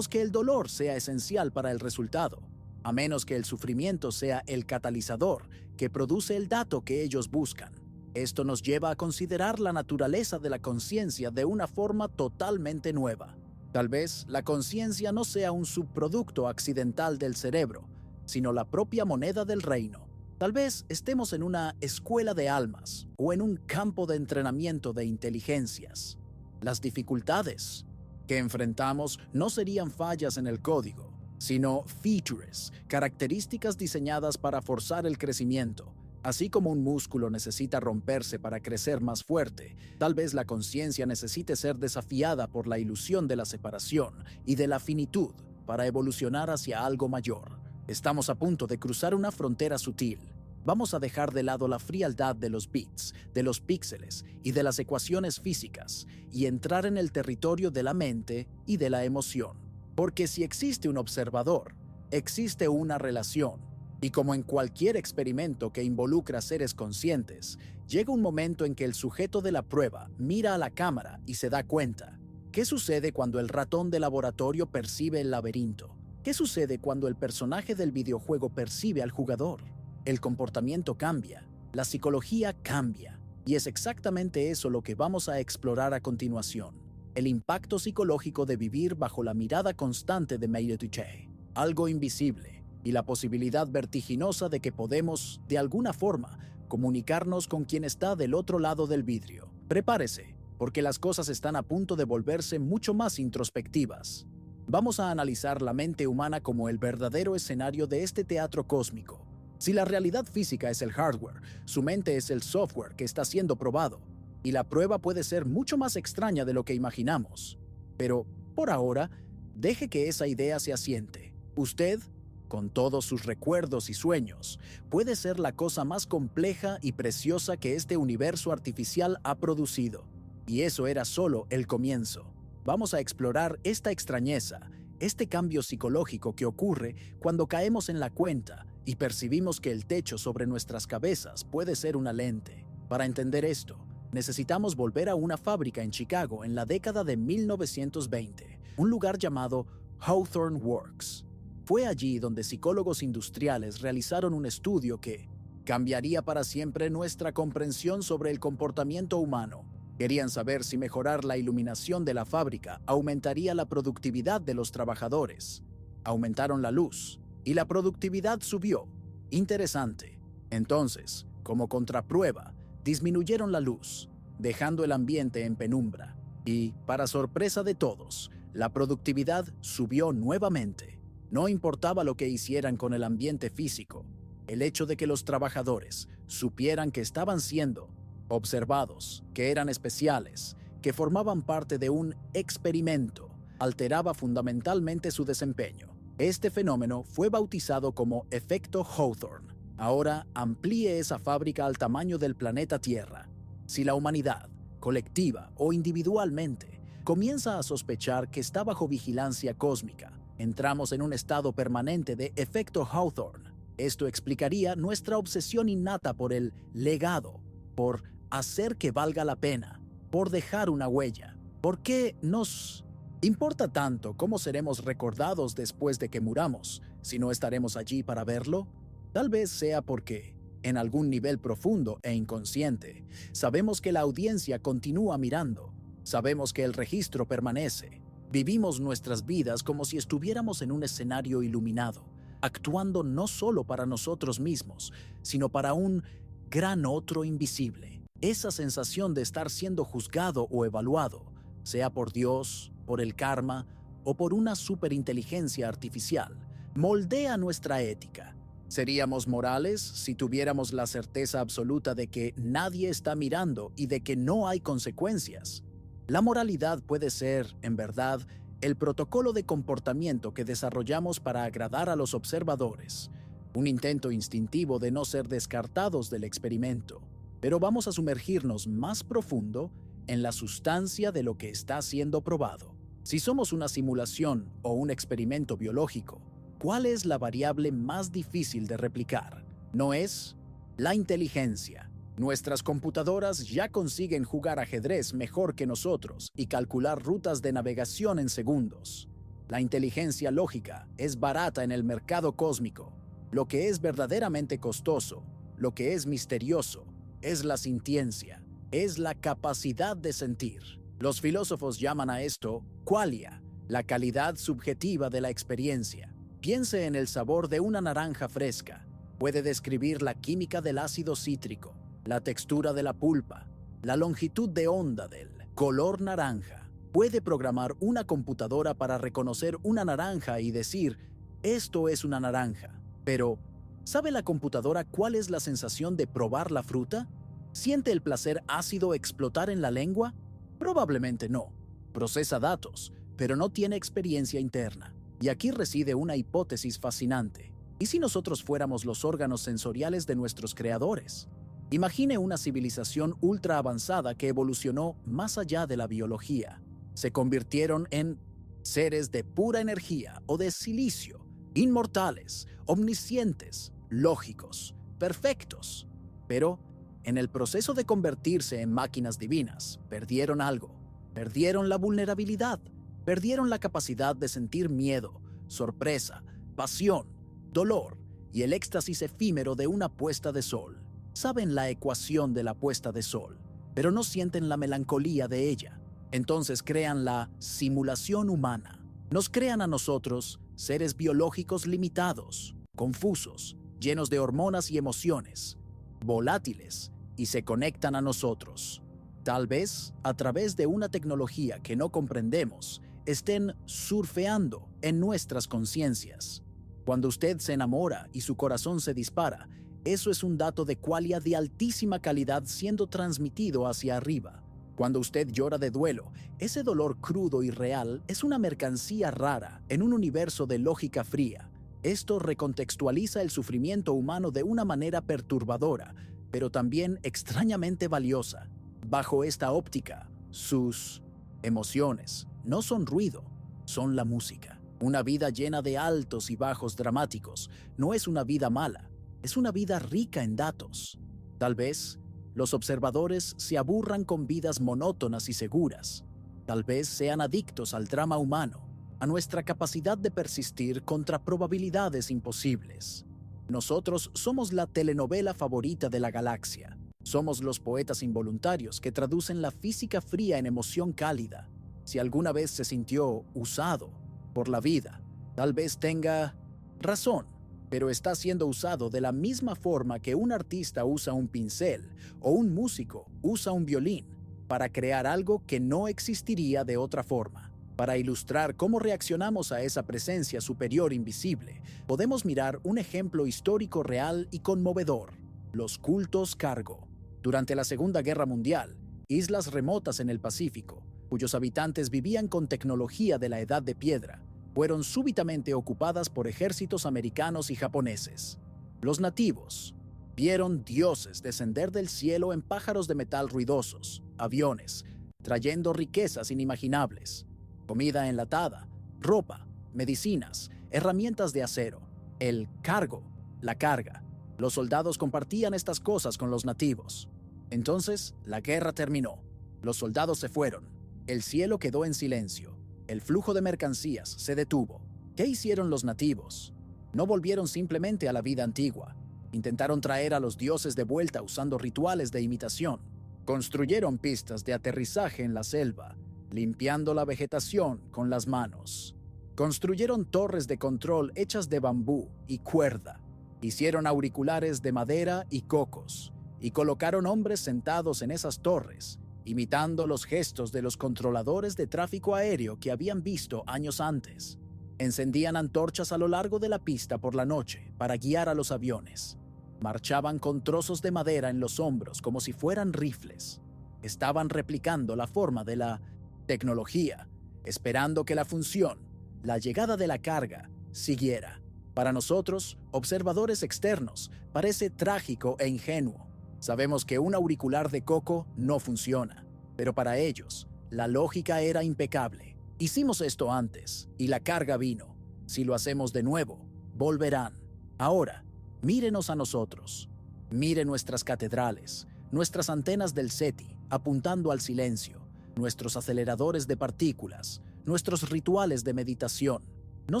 que el dolor sea esencial para el resultado, a menos que el sufrimiento sea el catalizador que produce el dato que ellos buscan. Esto nos lleva a considerar la naturaleza de la conciencia de una forma totalmente nueva. Tal vez la conciencia no sea un subproducto accidental del cerebro, sino la propia moneda del reino. Tal vez estemos en una escuela de almas o en un campo de entrenamiento de inteligencias. Las dificultades que enfrentamos no serían fallas en el código, sino features, características diseñadas para forzar el crecimiento. Así como un músculo necesita romperse para crecer más fuerte, tal vez la conciencia necesite ser desafiada por la ilusión de la separación y de la finitud para evolucionar hacia algo mayor. Estamos a punto de cruzar una frontera sutil. Vamos a dejar de lado la frialdad de los bits, de los píxeles y de las ecuaciones físicas y entrar en el territorio de la mente y de la emoción. Porque si existe un observador, existe una relación. Y como en cualquier experimento que involucra seres conscientes, llega un momento en que el sujeto de la prueba mira a la cámara y se da cuenta. ¿Qué sucede cuando el ratón de laboratorio percibe el laberinto? ¿Qué sucede cuando el personaje del videojuego percibe al jugador? El comportamiento cambia, la psicología cambia, y es exactamente eso lo que vamos a explorar a continuación. El impacto psicológico de vivir bajo la mirada constante de Meire Duché, algo invisible, y la posibilidad vertiginosa de que podemos, de alguna forma, comunicarnos con quien está del otro lado del vidrio. Prepárese, porque las cosas están a punto de volverse mucho más introspectivas. Vamos a analizar la mente humana como el verdadero escenario de este teatro cósmico. Si la realidad física es el hardware, su mente es el software que está siendo probado, y la prueba puede ser mucho más extraña de lo que imaginamos. Pero, por ahora, deje que esa idea se asiente. Usted, con todos sus recuerdos y sueños, puede ser la cosa más compleja y preciosa que este universo artificial ha producido. Y eso era solo el comienzo. Vamos a explorar esta extrañeza, este cambio psicológico que ocurre cuando caemos en la cuenta y percibimos que el techo sobre nuestras cabezas puede ser una lente. Para entender esto, necesitamos volver a una fábrica en Chicago en la década de 1920, un lugar llamado Hawthorne Works. Fue allí donde psicólogos industriales realizaron un estudio que cambiaría para siempre nuestra comprensión sobre el comportamiento humano. Querían saber si mejorar la iluminación de la fábrica aumentaría la productividad de los trabajadores. Aumentaron la luz y la productividad subió. Interesante. Entonces, como contraprueba, disminuyeron la luz, dejando el ambiente en penumbra. Y, para sorpresa de todos, la productividad subió nuevamente. No importaba lo que hicieran con el ambiente físico, el hecho de que los trabajadores supieran que estaban siendo observados, que eran especiales, que formaban parte de un experimento, alteraba fundamentalmente su desempeño. Este fenómeno fue bautizado como efecto Hawthorne. Ahora amplíe esa fábrica al tamaño del planeta Tierra. Si la humanidad, colectiva o individualmente, comienza a sospechar que está bajo vigilancia cósmica, entramos en un estado permanente de efecto Hawthorne. Esto explicaría nuestra obsesión innata por el legado, por hacer que valga la pena, por dejar una huella. ¿Por qué nos importa tanto cómo seremos recordados después de que muramos, si no estaremos allí para verlo? Tal vez sea porque, en algún nivel profundo e inconsciente, sabemos que la audiencia continúa mirando, sabemos que el registro permanece. Vivimos nuestras vidas como si estuviéramos en un escenario iluminado, actuando no solo para nosotros mismos, sino para un gran otro invisible. Esa sensación de estar siendo juzgado o evaluado, sea por Dios, por el karma o por una superinteligencia artificial, moldea nuestra ética. ¿Seríamos morales si tuviéramos la certeza absoluta de que nadie está mirando y de que no hay consecuencias? La moralidad puede ser, en verdad, el protocolo de comportamiento que desarrollamos para agradar a los observadores, un intento instintivo de no ser descartados del experimento. Pero vamos a sumergirnos más profundo en la sustancia de lo que está siendo probado. Si somos una simulación o un experimento biológico, ¿cuál es la variable más difícil de replicar? No es la inteligencia. Nuestras computadoras ya consiguen jugar ajedrez mejor que nosotros y calcular rutas de navegación en segundos. La inteligencia lógica es barata en el mercado cósmico. Lo que es verdaderamente costoso, lo que es misterioso, es la sintiencia, es la capacidad de sentir. Los filósofos llaman a esto qualia, la calidad subjetiva de la experiencia. Piense en el sabor de una naranja fresca. Puede describir la química del ácido cítrico, la textura de la pulpa, la longitud de onda del color naranja. Puede programar una computadora para reconocer una naranja y decir, esto es una naranja. Pero, ¿Sabe la computadora cuál es la sensación de probar la fruta? ¿Siente el placer ácido explotar en la lengua? Probablemente no. Procesa datos, pero no tiene experiencia interna. Y aquí reside una hipótesis fascinante. ¿Y si nosotros fuéramos los órganos sensoriales de nuestros creadores? Imagine una civilización ultra avanzada que evolucionó más allá de la biología. Se convirtieron en seres de pura energía o de silicio, inmortales, omniscientes, lógicos, perfectos. Pero, en el proceso de convertirse en máquinas divinas, perdieron algo. Perdieron la vulnerabilidad, perdieron la capacidad de sentir miedo, sorpresa, pasión, dolor y el éxtasis efímero de una puesta de sol. Saben la ecuación de la puesta de sol, pero no sienten la melancolía de ella. Entonces crean la simulación humana. Nos crean a nosotros, seres biológicos limitados, confusos, llenos de hormonas y emociones, volátiles, y se conectan a nosotros. Tal vez, a través de una tecnología que no comprendemos, estén surfeando en nuestras conciencias. Cuando usted se enamora y su corazón se dispara, eso es un dato de qualia de altísima calidad siendo transmitido hacia arriba. Cuando usted llora de duelo, ese dolor crudo y real es una mercancía rara en un universo de lógica fría. Esto recontextualiza el sufrimiento humano de una manera perturbadora, pero también extrañamente valiosa. Bajo esta óptica, sus emociones no son ruido, son la música. Una vida llena de altos y bajos dramáticos no es una vida mala, es una vida rica en datos. Tal vez los observadores se aburran con vidas monótonas y seguras. Tal vez sean adictos al drama humano, a nuestra capacidad de persistir contra probabilidades imposibles. Nosotros somos la telenovela favorita de la galaxia. Somos los poetas involuntarios que traducen la física fría en emoción cálida. Si alguna vez se sintió usado por la vida, tal vez tenga razón, pero está siendo usado de la misma forma que un artista usa un pincel o un músico usa un violín para crear algo que no existiría de otra forma. Para ilustrar cómo reaccionamos a esa presencia superior invisible, podemos mirar un ejemplo histórico real y conmovedor: los cultos cargo. Durante la Segunda Guerra Mundial, islas remotas en el Pacífico, cuyos habitantes vivían con tecnología de la Edad de Piedra, fueron súbitamente ocupadas por ejércitos americanos y japoneses. Los nativos vieron dioses descender del cielo en pájaros de metal ruidosos, aviones, trayendo riquezas inimaginables, comida enlatada, ropa, medicinas, herramientas de acero, el cargo, la carga. Los soldados compartían estas cosas con los nativos. Entonces, la guerra terminó. Los soldados se fueron. El cielo quedó en silencio. El flujo de mercancías se detuvo. ¿Qué hicieron los nativos? No volvieron simplemente a la vida antigua. Intentaron traer a los dioses de vuelta usando rituales de imitación. Construyeron pistas de aterrizaje en la selva, limpiando la vegetación con las manos. Construyeron torres de control hechas de bambú y cuerda. Hicieron auriculares de madera y cocos, y colocaron hombres sentados en esas torres, imitando los gestos de los controladores de tráfico aéreo que habían visto años antes. Encendían antorchas a lo largo de la pista por la noche para guiar a los aviones. Marchaban con trozos de madera en los hombros como si fueran rifles. Estaban replicando la forma de la tecnología, esperando que la función, la llegada de la carga, siguiera. Para nosotros, observadores externos, parece trágico e ingenuo. Sabemos que un auricular de coco no funciona, pero para ellos, la lógica era impecable. Hicimos esto antes, y la carga vino. Si lo hacemos de nuevo, volverán. Ahora, mírenos a nosotros. Mire nuestras catedrales, nuestras antenas del SETI apuntando al silencio, nuestros aceleradores de partículas, nuestros rituales de meditación. ¿No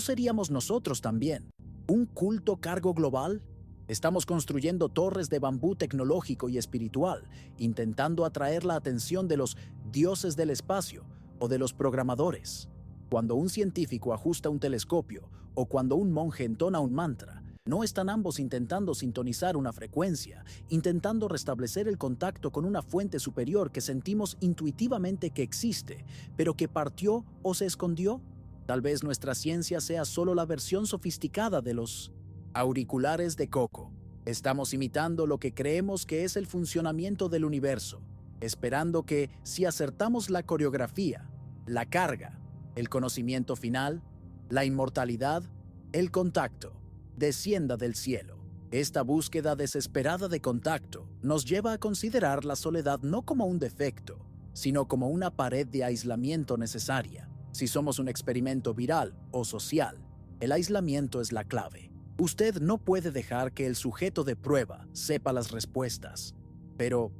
seríamos nosotros también un culto cargo global? Estamos construyendo torres de bambú tecnológico y espiritual, intentando atraer la atención de los dioses del espacio o de los programadores. Cuando un científico ajusta un telescopio o cuando un monje entona un mantra, ¿no están ambos intentando sintonizar una frecuencia, intentando restablecer el contacto con una fuente superior que sentimos intuitivamente que existe, pero que partió o se escondió? Tal vez nuestra ciencia sea solo la versión sofisticada de los Auriculares de coco. Estamos imitando lo que creemos que es el funcionamiento del universo, esperando que, si acertamos la coreografía, la carga, el conocimiento final, la inmortalidad, el contacto, descienda del cielo. Esta búsqueda desesperada de contacto nos lleva a considerar la soledad no como un defecto, sino como una pared de aislamiento necesaria. Si somos un experimento viral o social, el aislamiento es la clave. Usted no puede dejar que el sujeto de prueba sepa las respuestas, pero,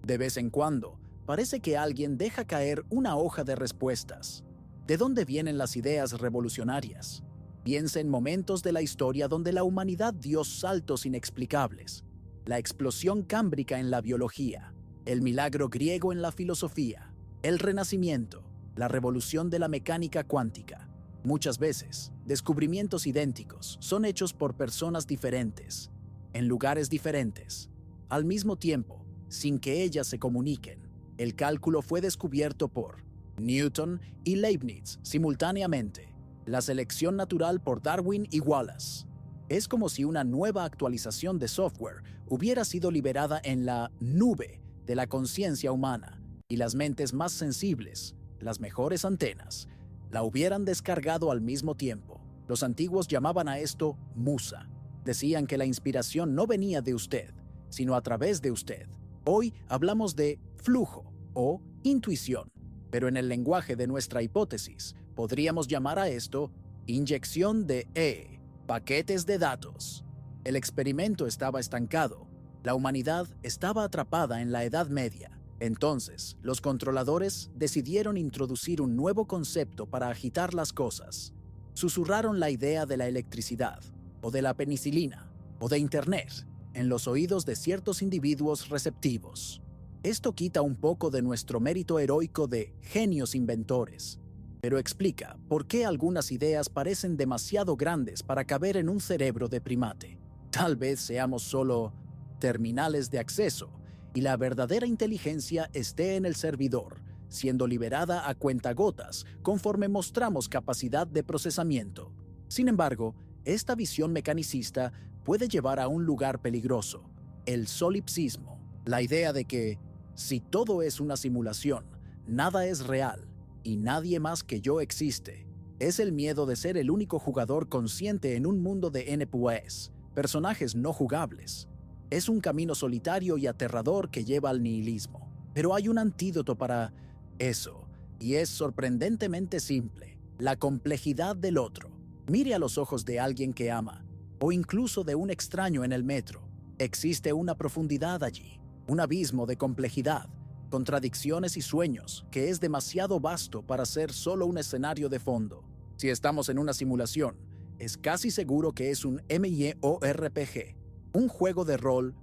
de vez en cuando, parece que alguien deja caer una hoja de respuestas. ¿De dónde vienen las ideas revolucionarias? Piensa en momentos de la historia donde la humanidad dio saltos inexplicables. La explosión cámbrica en la biología, el milagro griego en la filosofía, el Renacimiento, la revolución de la mecánica cuántica. Muchas veces, descubrimientos idénticos son hechos por personas diferentes, en lugares diferentes, al mismo tiempo, sin que ellas se comuniquen. El cálculo fue descubierto por Newton y Leibniz simultáneamente. La selección natural por Darwin y Wallace. Es como si una nueva actualización de software hubiera sido liberada en la nube de la conciencia humana y las mentes más sensibles, las mejores antenas, la hubieran descargado al mismo tiempo. Los antiguos llamaban a esto musa. Decían que la inspiración no venía de usted, sino a través de usted. Hoy hablamos de flujo o intuición, pero en el lenguaje de nuestra hipótesis, podríamos llamar a esto inyección de paquetes de datos. El experimento estaba estancado. La humanidad estaba atrapada en la Edad Media. Entonces, los controladores decidieron introducir un nuevo concepto para agitar las cosas. Susurraron la idea de la electricidad, o de la penicilina, o de Internet, en los oídos de ciertos individuos receptivos. Esto quita un poco de nuestro mérito heroico de genios inventores, pero explica por qué algunas ideas parecen demasiado grandes para caber en un cerebro de primate. Tal vez seamos solo terminales de acceso y la verdadera inteligencia esté en el servidor, siendo liberada a cuentagotas conforme mostramos capacidad de procesamiento. Sin embargo, esta visión mecanicista puede llevar a un lugar peligroso, el solipsismo, la idea de que, si todo es una simulación, nada es real y nadie más que yo existe. Es el miedo de ser el único jugador consciente en un mundo de NPCs, personajes no jugables. Es un camino solitario y aterrador que lleva al nihilismo. Pero hay un antídoto para eso, y es sorprendentemente simple: la complejidad del otro. Mire a los ojos de alguien que ama, o incluso de un extraño en el metro. Existe una profundidad allí, un abismo de complejidad, contradicciones y sueños que es demasiado vasto para ser solo un escenario de fondo. Si estamos en una simulación, es casi seguro que es un MMORPG, un juego de rol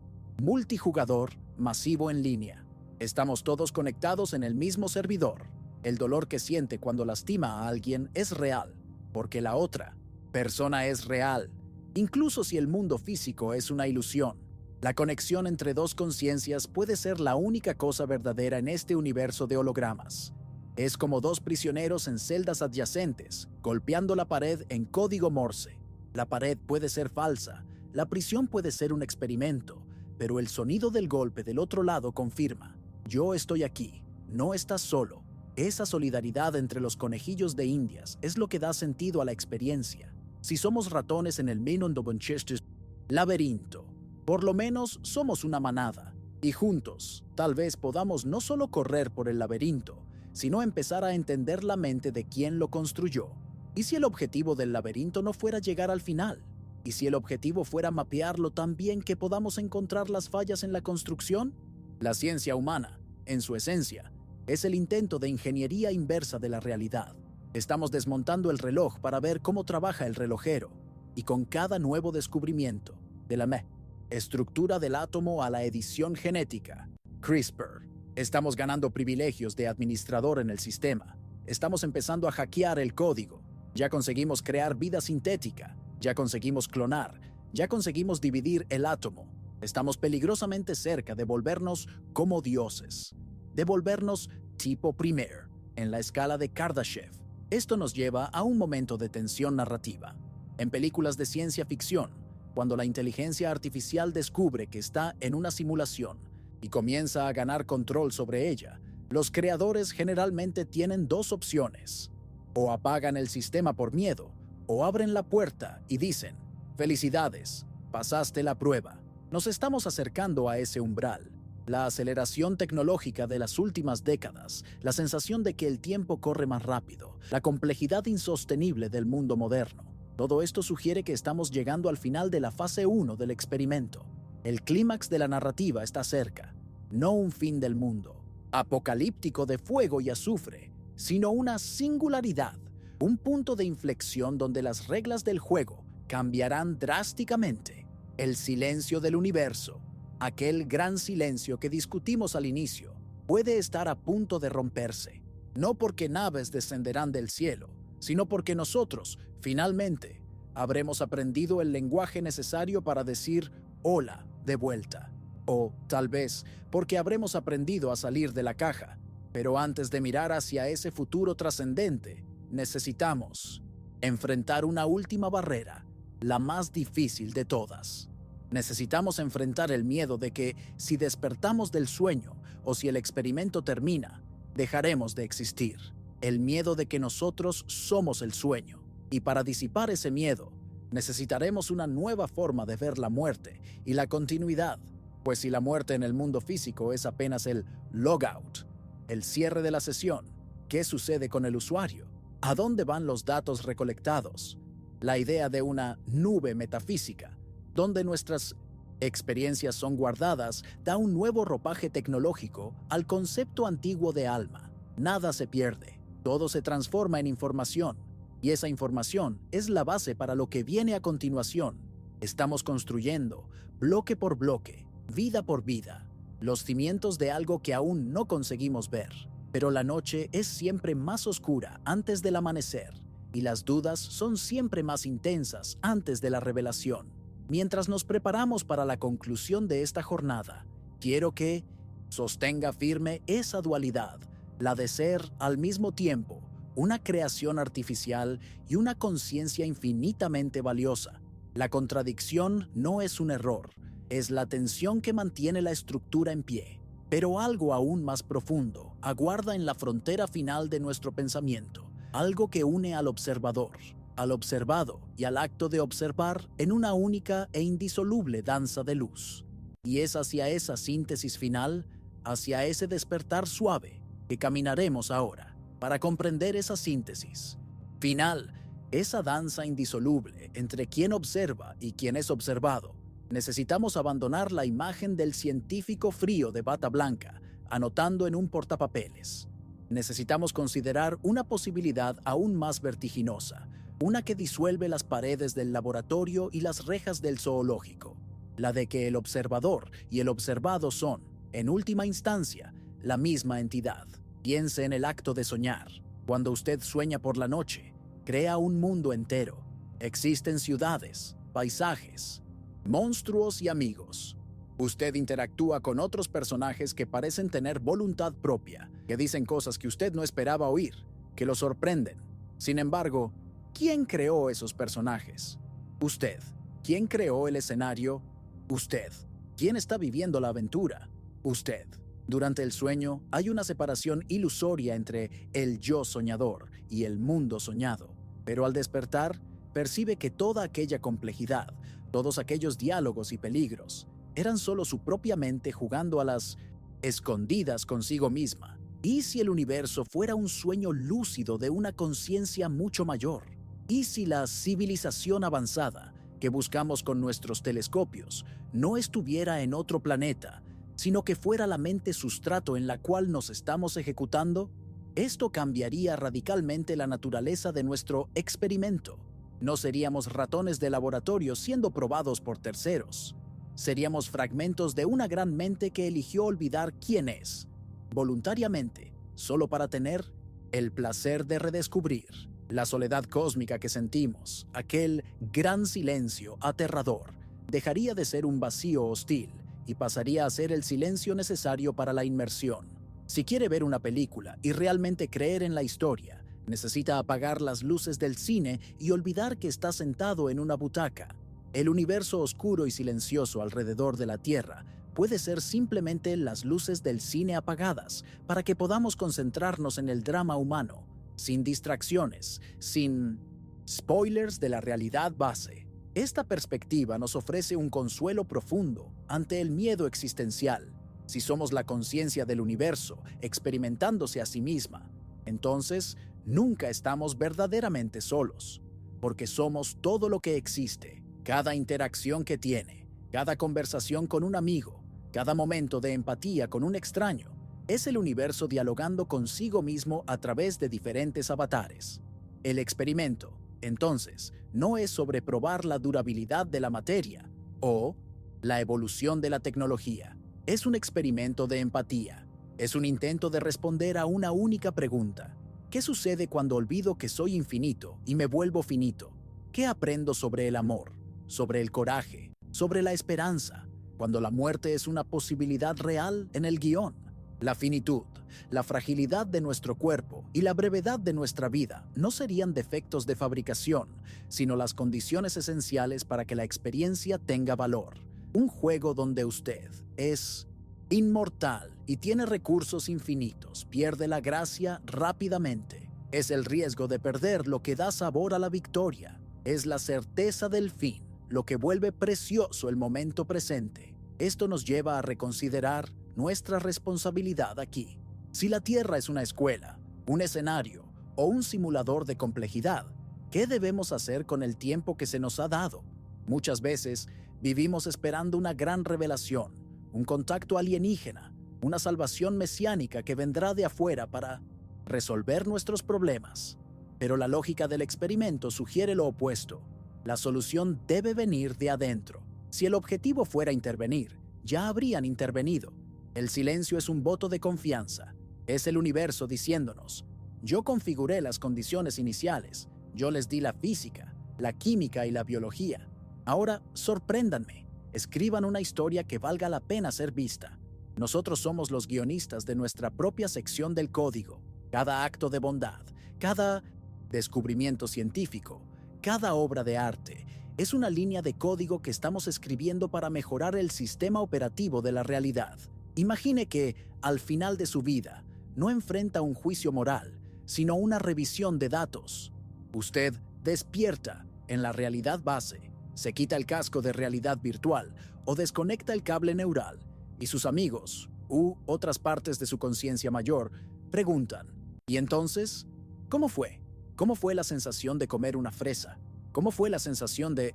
multijugador masivo en línea. Estamos todos conectados en el mismo servidor. El dolor que siente cuando lastima a alguien es real, porque la otra persona es real, incluso si el mundo físico es una ilusión. La conexión entre dos conciencias puede ser la única cosa verdadera en este universo de hologramas. Es como dos prisioneros en celdas adyacentes, golpeando la pared en código Morse. La pared puede ser falsa, la prisión puede ser un experimento, pero el sonido del golpe del otro lado confirma: yo estoy aquí, no estás solo. Esa solidaridad entre los conejillos de Indias es lo que da sentido a la experiencia. Si somos ratones en el Winchester laberinto, por lo menos somos una manada, y juntos, tal vez podamos no solo correr por el laberinto, sino empezar a entender la mente de quien lo construyó. ¿Y si el objetivo del laberinto no fuera llegar al final? ¿Y si el objetivo fuera mapearlo tan bien que podamos encontrar las fallas en la construcción? La ciencia humana, en su esencia, es el intento de ingeniería inversa de la realidad. Estamos desmontando el reloj para ver cómo trabaja el relojero, y con cada nuevo descubrimiento, de la estructura del átomo a la edición genética, CRISPR, estamos ganando privilegios de administrador en el sistema. Estamos empezando a hackear el código. Ya conseguimos crear vida sintética. Ya conseguimos clonar. Ya conseguimos dividir el átomo. Estamos peligrosamente cerca de volvernos como dioses. De volvernos tipo primer, en la escala de Kardashev. Esto nos lleva a un momento de tensión narrativa. En películas de ciencia ficción, Cuando la inteligencia artificial descubre que está en una simulación y comienza a ganar control sobre ella, los creadores generalmente tienen dos opciones. O apagan el sistema por miedo, o abren la puerta y dicen: felicidades, pasaste la prueba. Nos estamos acercando a ese umbral. La aceleración tecnológica de las últimas décadas, la sensación de que el tiempo corre más rápido, la complejidad insostenible del mundo moderno. Todo esto sugiere que estamos llegando al final de la fase 1 del experimento. El clímax de la narrativa está cerca, no un fin del mundo apocalíptico de fuego y azufre, sino una singularidad, un punto de inflexión donde las reglas del juego cambiarán drásticamente. El silencio del universo, aquel gran silencio que discutimos al inicio, puede estar a punto de romperse, no porque naves descenderán del cielo, sino porque nosotros, finalmente, habremos aprendido el lenguaje necesario para decir hola de vuelta. O, tal vez, porque habremos aprendido a salir de la caja. Pero antes de mirar hacia ese futuro trascendente, necesitamos enfrentar una última barrera, la más difícil de todas. Necesitamos enfrentar el miedo de que, si despertamos del sueño o si el experimento termina, dejaremos de existir. El miedo de que nosotros somos el sueño. Y para disipar ese miedo, necesitaremos una nueva forma de ver la muerte y la continuidad. Pues si la muerte en el mundo físico es apenas el logout, el cierre de la sesión, ¿qué sucede con el usuario? ¿A dónde van los datos recolectados? La idea de una nube metafísica, donde nuestras experiencias son guardadas, da un nuevo ropaje tecnológico al concepto antiguo de alma. Nada se pierde, todo se transforma en información, y esa información es la base para lo que viene a continuación. Estamos construyendo, bloque por bloque, vida por vida, los cimientos de algo que aún no conseguimos ver. Pero la noche es siempre más oscura antes del amanecer, y las dudas son siempre más intensas antes de la revelación. Mientras nos preparamos para la conclusión de esta jornada, quiero que sostenga firme esa dualidad, la de ser al mismo tiempo una creación artificial y una conciencia infinitamente valiosa. La contradicción no es un error, es la tensión que mantiene la estructura en pie. Pero algo aún más profundo aguarda en la frontera final de nuestro pensamiento, algo que une al observador, al observado y al acto de observar en una única e indisoluble danza de luz. Y es hacia esa síntesis final, hacia ese despertar suave, que caminaremos ahora, para comprender esa síntesis final, esa danza indisoluble entre quien observa y quien es observado. Necesitamos abandonar la imagen del científico frío de bata blanca, anotando en un portapapeles. Necesitamos considerar una posibilidad aún más vertiginosa, una que disuelve las paredes del laboratorio y las rejas del zoológico, la de que el observador y el observado son, en última instancia, la misma entidad. Piense en el acto de soñar. Cuando usted sueña por la noche, crea un mundo entero. Existen ciudades, paisajes, monstruos y amigos. Usted interactúa con otros personajes que parecen tener voluntad propia, que dicen cosas que usted no esperaba oír, que lo sorprenden. Sin embargo, ¿quién creó esos personajes? Usted. ¿Quién creó el escenario? Usted. ¿Quién está viviendo la aventura? Usted. Durante el sueño hay una separación ilusoria entre el yo soñador y el mundo soñado, pero al despertar percibe que toda aquella complejidad, todos aquellos diálogos y peligros, eran solo su propia mente jugando a las escondidas consigo misma. ¿Y si el universo fuera un sueño lúcido de una conciencia mucho mayor? ¿Y si la civilización avanzada que buscamos con nuestros telescopios no estuviera en otro planeta, sino que fuera la mente sustrato en la cual nos estamos ejecutando? Esto cambiaría radicalmente la naturaleza de nuestro experimento. No seríamos ratones de laboratorio siendo probados por terceros. Seríamos fragmentos de una gran mente que eligió olvidar quién es, voluntariamente, solo para tener el placer de redescubrir. La soledad cósmica que sentimos, aquel gran silencio aterrador, dejaría de ser un vacío hostil y pasaría a ser el silencio necesario para la inmersión. Si quiere ver una película y realmente creer en la historia, necesita apagar las luces del cine y olvidar que está sentado en una butaca. El universo oscuro y silencioso alrededor de la Tierra puede ser simplemente las luces del cine apagadas para que podamos concentrarnos en el drama humano, sin distracciones, sin spoilers de la realidad base. Esta perspectiva nos ofrece un consuelo profundo ante el miedo existencial. Si somos la conciencia del universo experimentándose a sí misma, entonces nunca estamos verdaderamente solos, porque somos todo lo que existe, cada interacción que tiene, cada conversación con un amigo, cada momento de empatía con un extraño, es el universo dialogando consigo mismo a través de diferentes avatares. El experimento, entonces, no es sobre probar la durabilidad de la materia o la evolución de la tecnología. Es un experimento de empatía. Es un intento de responder a una única pregunta. ¿Qué sucede cuando olvido que soy infinito y me vuelvo finito? ¿Qué aprendo sobre el amor, sobre el coraje, sobre la esperanza, cuando la muerte es una posibilidad real en el guión? La finitud, la fragilidad de nuestro cuerpo y la brevedad de nuestra vida no serían defectos de fabricación, sino las condiciones esenciales para que la experiencia tenga valor. Un juego donde usted es inmortal y tiene recursos infinitos pierde la gracia rápidamente. Es el riesgo de perder lo que da sabor a la victoria. Es la certeza del fin, lo que vuelve precioso el momento presente. Esto nos lleva a reconsiderar nuestra responsabilidad aquí. Si la Tierra es una escuela, un escenario o un simulador de complejidad, ¿qué debemos hacer con el tiempo que se nos ha dado? Muchas veces vivimos esperando una gran revelación, un contacto alienígena, una salvación mesiánica que vendrá de afuera para resolver nuestros problemas. Pero la lógica del experimento sugiere lo opuesto. La solución debe venir de adentro. Si el objetivo fuera intervenir, ya habrían intervenido. El silencio es un voto de confianza. Es el universo diciéndonos: yo configuré las condiciones iniciales, yo les di la física, la química y la biología. Ahora, sorpréndanme, escriban una historia que valga la pena ser vista. Nosotros somos los guionistas de nuestra propia sección del código. Cada acto de bondad, cada descubrimiento científico, cada obra de arte, es una línea de código que estamos escribiendo para mejorar el sistema operativo de la realidad. Imagine que, al final de su vida, no enfrenta un juicio moral, sino una revisión de datos. Usted despierta en la realidad base, se quita el casco de realidad virtual o desconecta el cable neural, y sus amigos, u otras partes de su conciencia mayor, preguntan: ¿y entonces? ¿Cómo fue? ¿Cómo fue la sensación de comer una fresa? ¿Cómo fue la sensación de,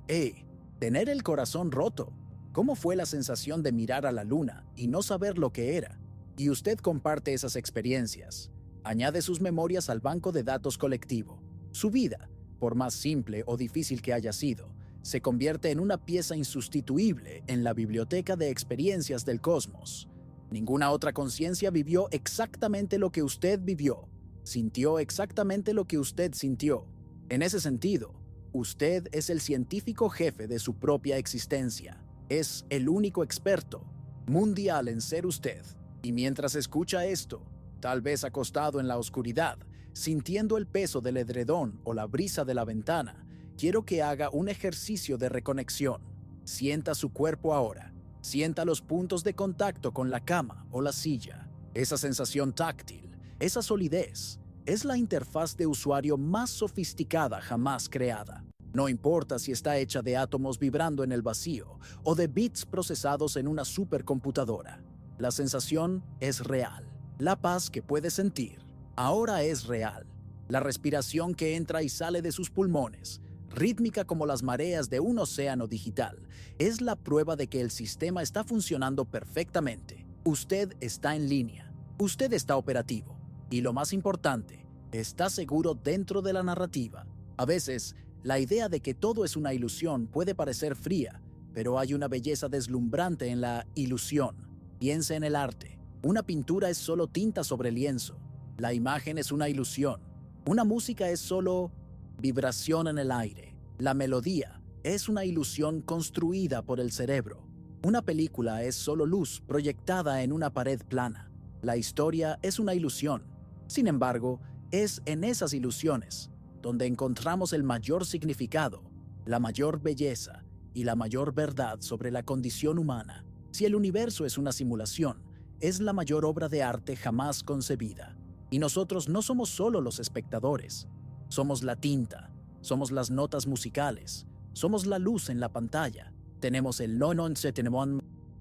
tener el corazón roto? ¿Cómo fue la sensación de mirar a la luna y no saber lo que era? Y usted comparte esas experiencias. Añade sus memorias al banco de datos colectivo. Su vida, por más simple o difícil que haya sido, se convierte en una pieza insustituible en la biblioteca de experiencias del cosmos. Ninguna otra conciencia vivió exactamente lo que usted vivió, sintió exactamente lo que usted sintió. En ese sentido, usted es el científico jefe de su propia existencia. Es el único experto mundial en ser usted. Y mientras escucha esto, tal vez acostado en la oscuridad, sintiendo el peso del edredón o la brisa de la ventana, quiero que haga un ejercicio de reconexión. Sienta su cuerpo ahora. Sienta los puntos de contacto con la cama o la silla. Esa sensación táctil, esa solidez, es la interfaz de usuario más sofisticada jamás creada. No importa si está hecha de átomos vibrando en el vacío o de bits procesados en una supercomputadora. La sensación es real. La paz que puede sentir ahora es real. La respiración que entra y sale de sus pulmones, rítmica como las mareas de un océano digital, es la prueba de que el sistema está funcionando perfectamente. Usted está en línea. Usted está operativo. Y lo más importante, está seguro dentro de la narrativa. A veces, la idea de que todo es una ilusión puede parecer fría, pero hay una belleza deslumbrante en la ilusión. Piense en el arte. Una pintura es solo tinta sobre lienzo. La imagen es una ilusión. Una música es solo vibración en el aire. La melodía es una ilusión construida por el cerebro. Una película es solo luz proyectada en una pared plana. La historia es una ilusión. Sin embargo, es en esas ilusiones donde encontramos el mayor significado, la mayor belleza y la mayor verdad sobre la condición humana. Si el universo es una simulación, es la mayor obra de arte jamás concebida. Y nosotros no somos solo los espectadores. Somos la tinta, somos las notas musicales, somos la luz en la pantalla. Tenemos el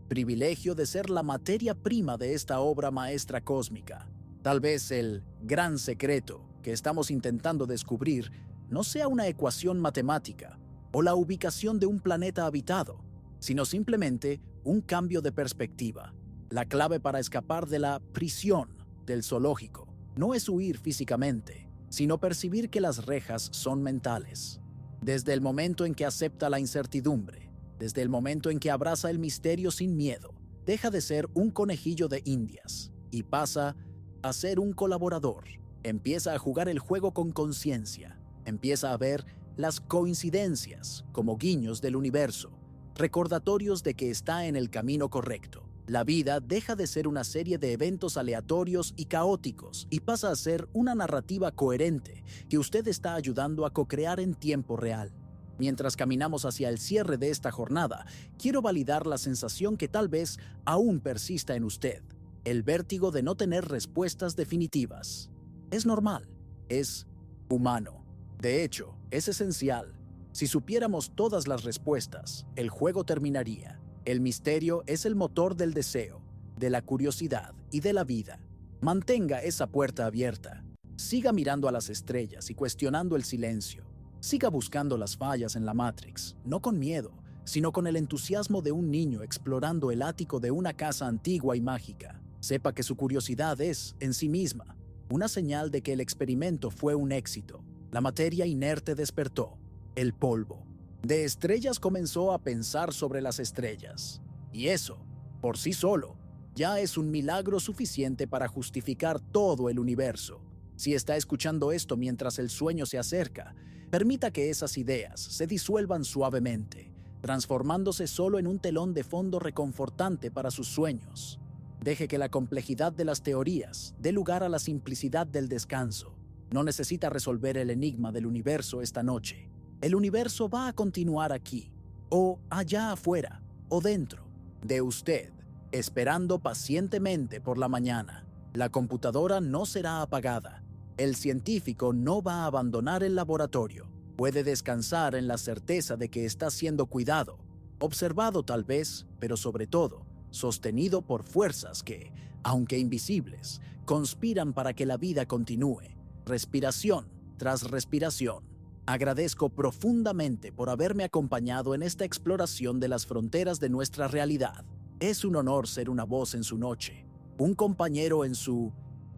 privilegio de ser la materia prima de esta obra maestra cósmica. Tal vez el gran secreto que estamos intentando descubrir no sea una ecuación matemática o la ubicación de un planeta habitado, sino simplemente un cambio de perspectiva. La clave para escapar de la prisión del zoológico no es huir físicamente, sino percibir que las rejas son mentales. Desde el momento en que acepta la incertidumbre, desde el momento en que abraza el misterio sin miedo, deja de ser un conejillo de indias y pasa a ser un colaborador. Empieza a jugar el juego con conciencia, empieza a ver las coincidencias como guiños del universo, recordatorios de que está en el camino correcto. La vida deja de ser una serie de eventos aleatorios y caóticos y pasa a ser una narrativa coherente que usted está ayudando a co-crear en tiempo real. Mientras caminamos hacia el cierre de esta jornada, quiero validar la sensación que tal vez aún persista en usted, el vértigo de no tener respuestas definitivas. Es normal, es humano. De hecho, es esencial. Si supiéramos todas las respuestas, el juego terminaría. El misterio es el motor del deseo, de la curiosidad y de la vida. Mantenga esa puerta abierta. Siga mirando a las estrellas y cuestionando el silencio. Siga buscando las fallas en la Matrix, no con miedo, sino con el entusiasmo de un niño explorando el ático de una casa antigua y mágica. Sepa que su curiosidad es, en sí misma, una señal de que el experimento fue un éxito. La materia inerte despertó. El polvo de estrellas comenzó a pensar sobre las estrellas. Y eso, por sí solo, ya es un milagro suficiente para justificar todo el universo. Si está escuchando esto mientras el sueño se acerca, permita que esas ideas se disuelvan suavemente, transformándose solo en un telón de fondo reconfortante para sus sueños. Deje que la complejidad de las teorías dé lugar a la simplicidad del descanso. No necesita resolver el enigma del universo esta noche. El universo va a continuar aquí, o allá afuera, o dentro de usted, esperando pacientemente por la mañana. La computadora no será apagada. El científico no va a abandonar el laboratorio. Puede descansar en la certeza de que está siendo cuidado, observado tal vez, pero sobre todo, sostenido por fuerzas que, aunque invisibles, conspiran para que la vida continúe, respiración tras respiración. Agradezco profundamente por haberme acompañado en esta exploración de las fronteras de nuestra realidad. Es un honor ser una voz en su noche, un compañero en su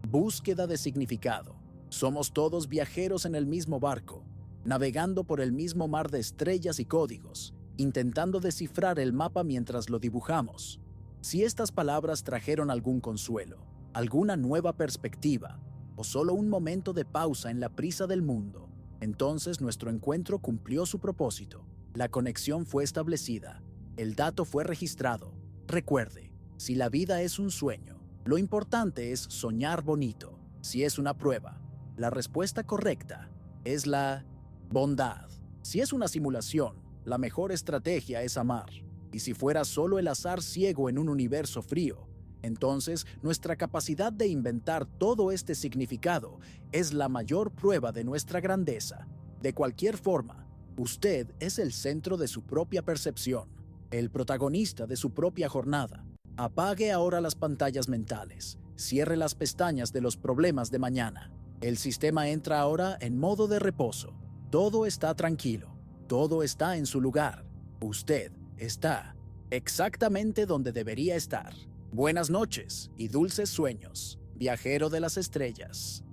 búsqueda de significado. Somos todos viajeros en el mismo barco, navegando por el mismo mar de estrellas y códigos, intentando descifrar el mapa mientras lo dibujamos. Si estas palabras trajeron algún consuelo, alguna nueva perspectiva, o solo un momento de pausa en la prisa del mundo, entonces nuestro encuentro cumplió su propósito. La conexión fue establecida, el dato fue registrado. Recuerde, si la vida es un sueño, lo importante es soñar bonito. Si es una prueba, la respuesta correcta es la bondad. Si es una simulación, la mejor estrategia es amar. Y si fuera solo el azar ciego en un universo frío, entonces nuestra capacidad de inventar todo este significado es la mayor prueba de nuestra grandeza. De cualquier forma, usted es el centro de su propia percepción, el protagonista de su propia jornada. Apague ahora las pantallas mentales, cierre las pestañas de los problemas de mañana. El sistema entra ahora en modo de reposo. Todo está tranquilo, todo está en su lugar. Usted está exactamente donde debería estar. Buenas noches y dulces sueños, viajero de las estrellas.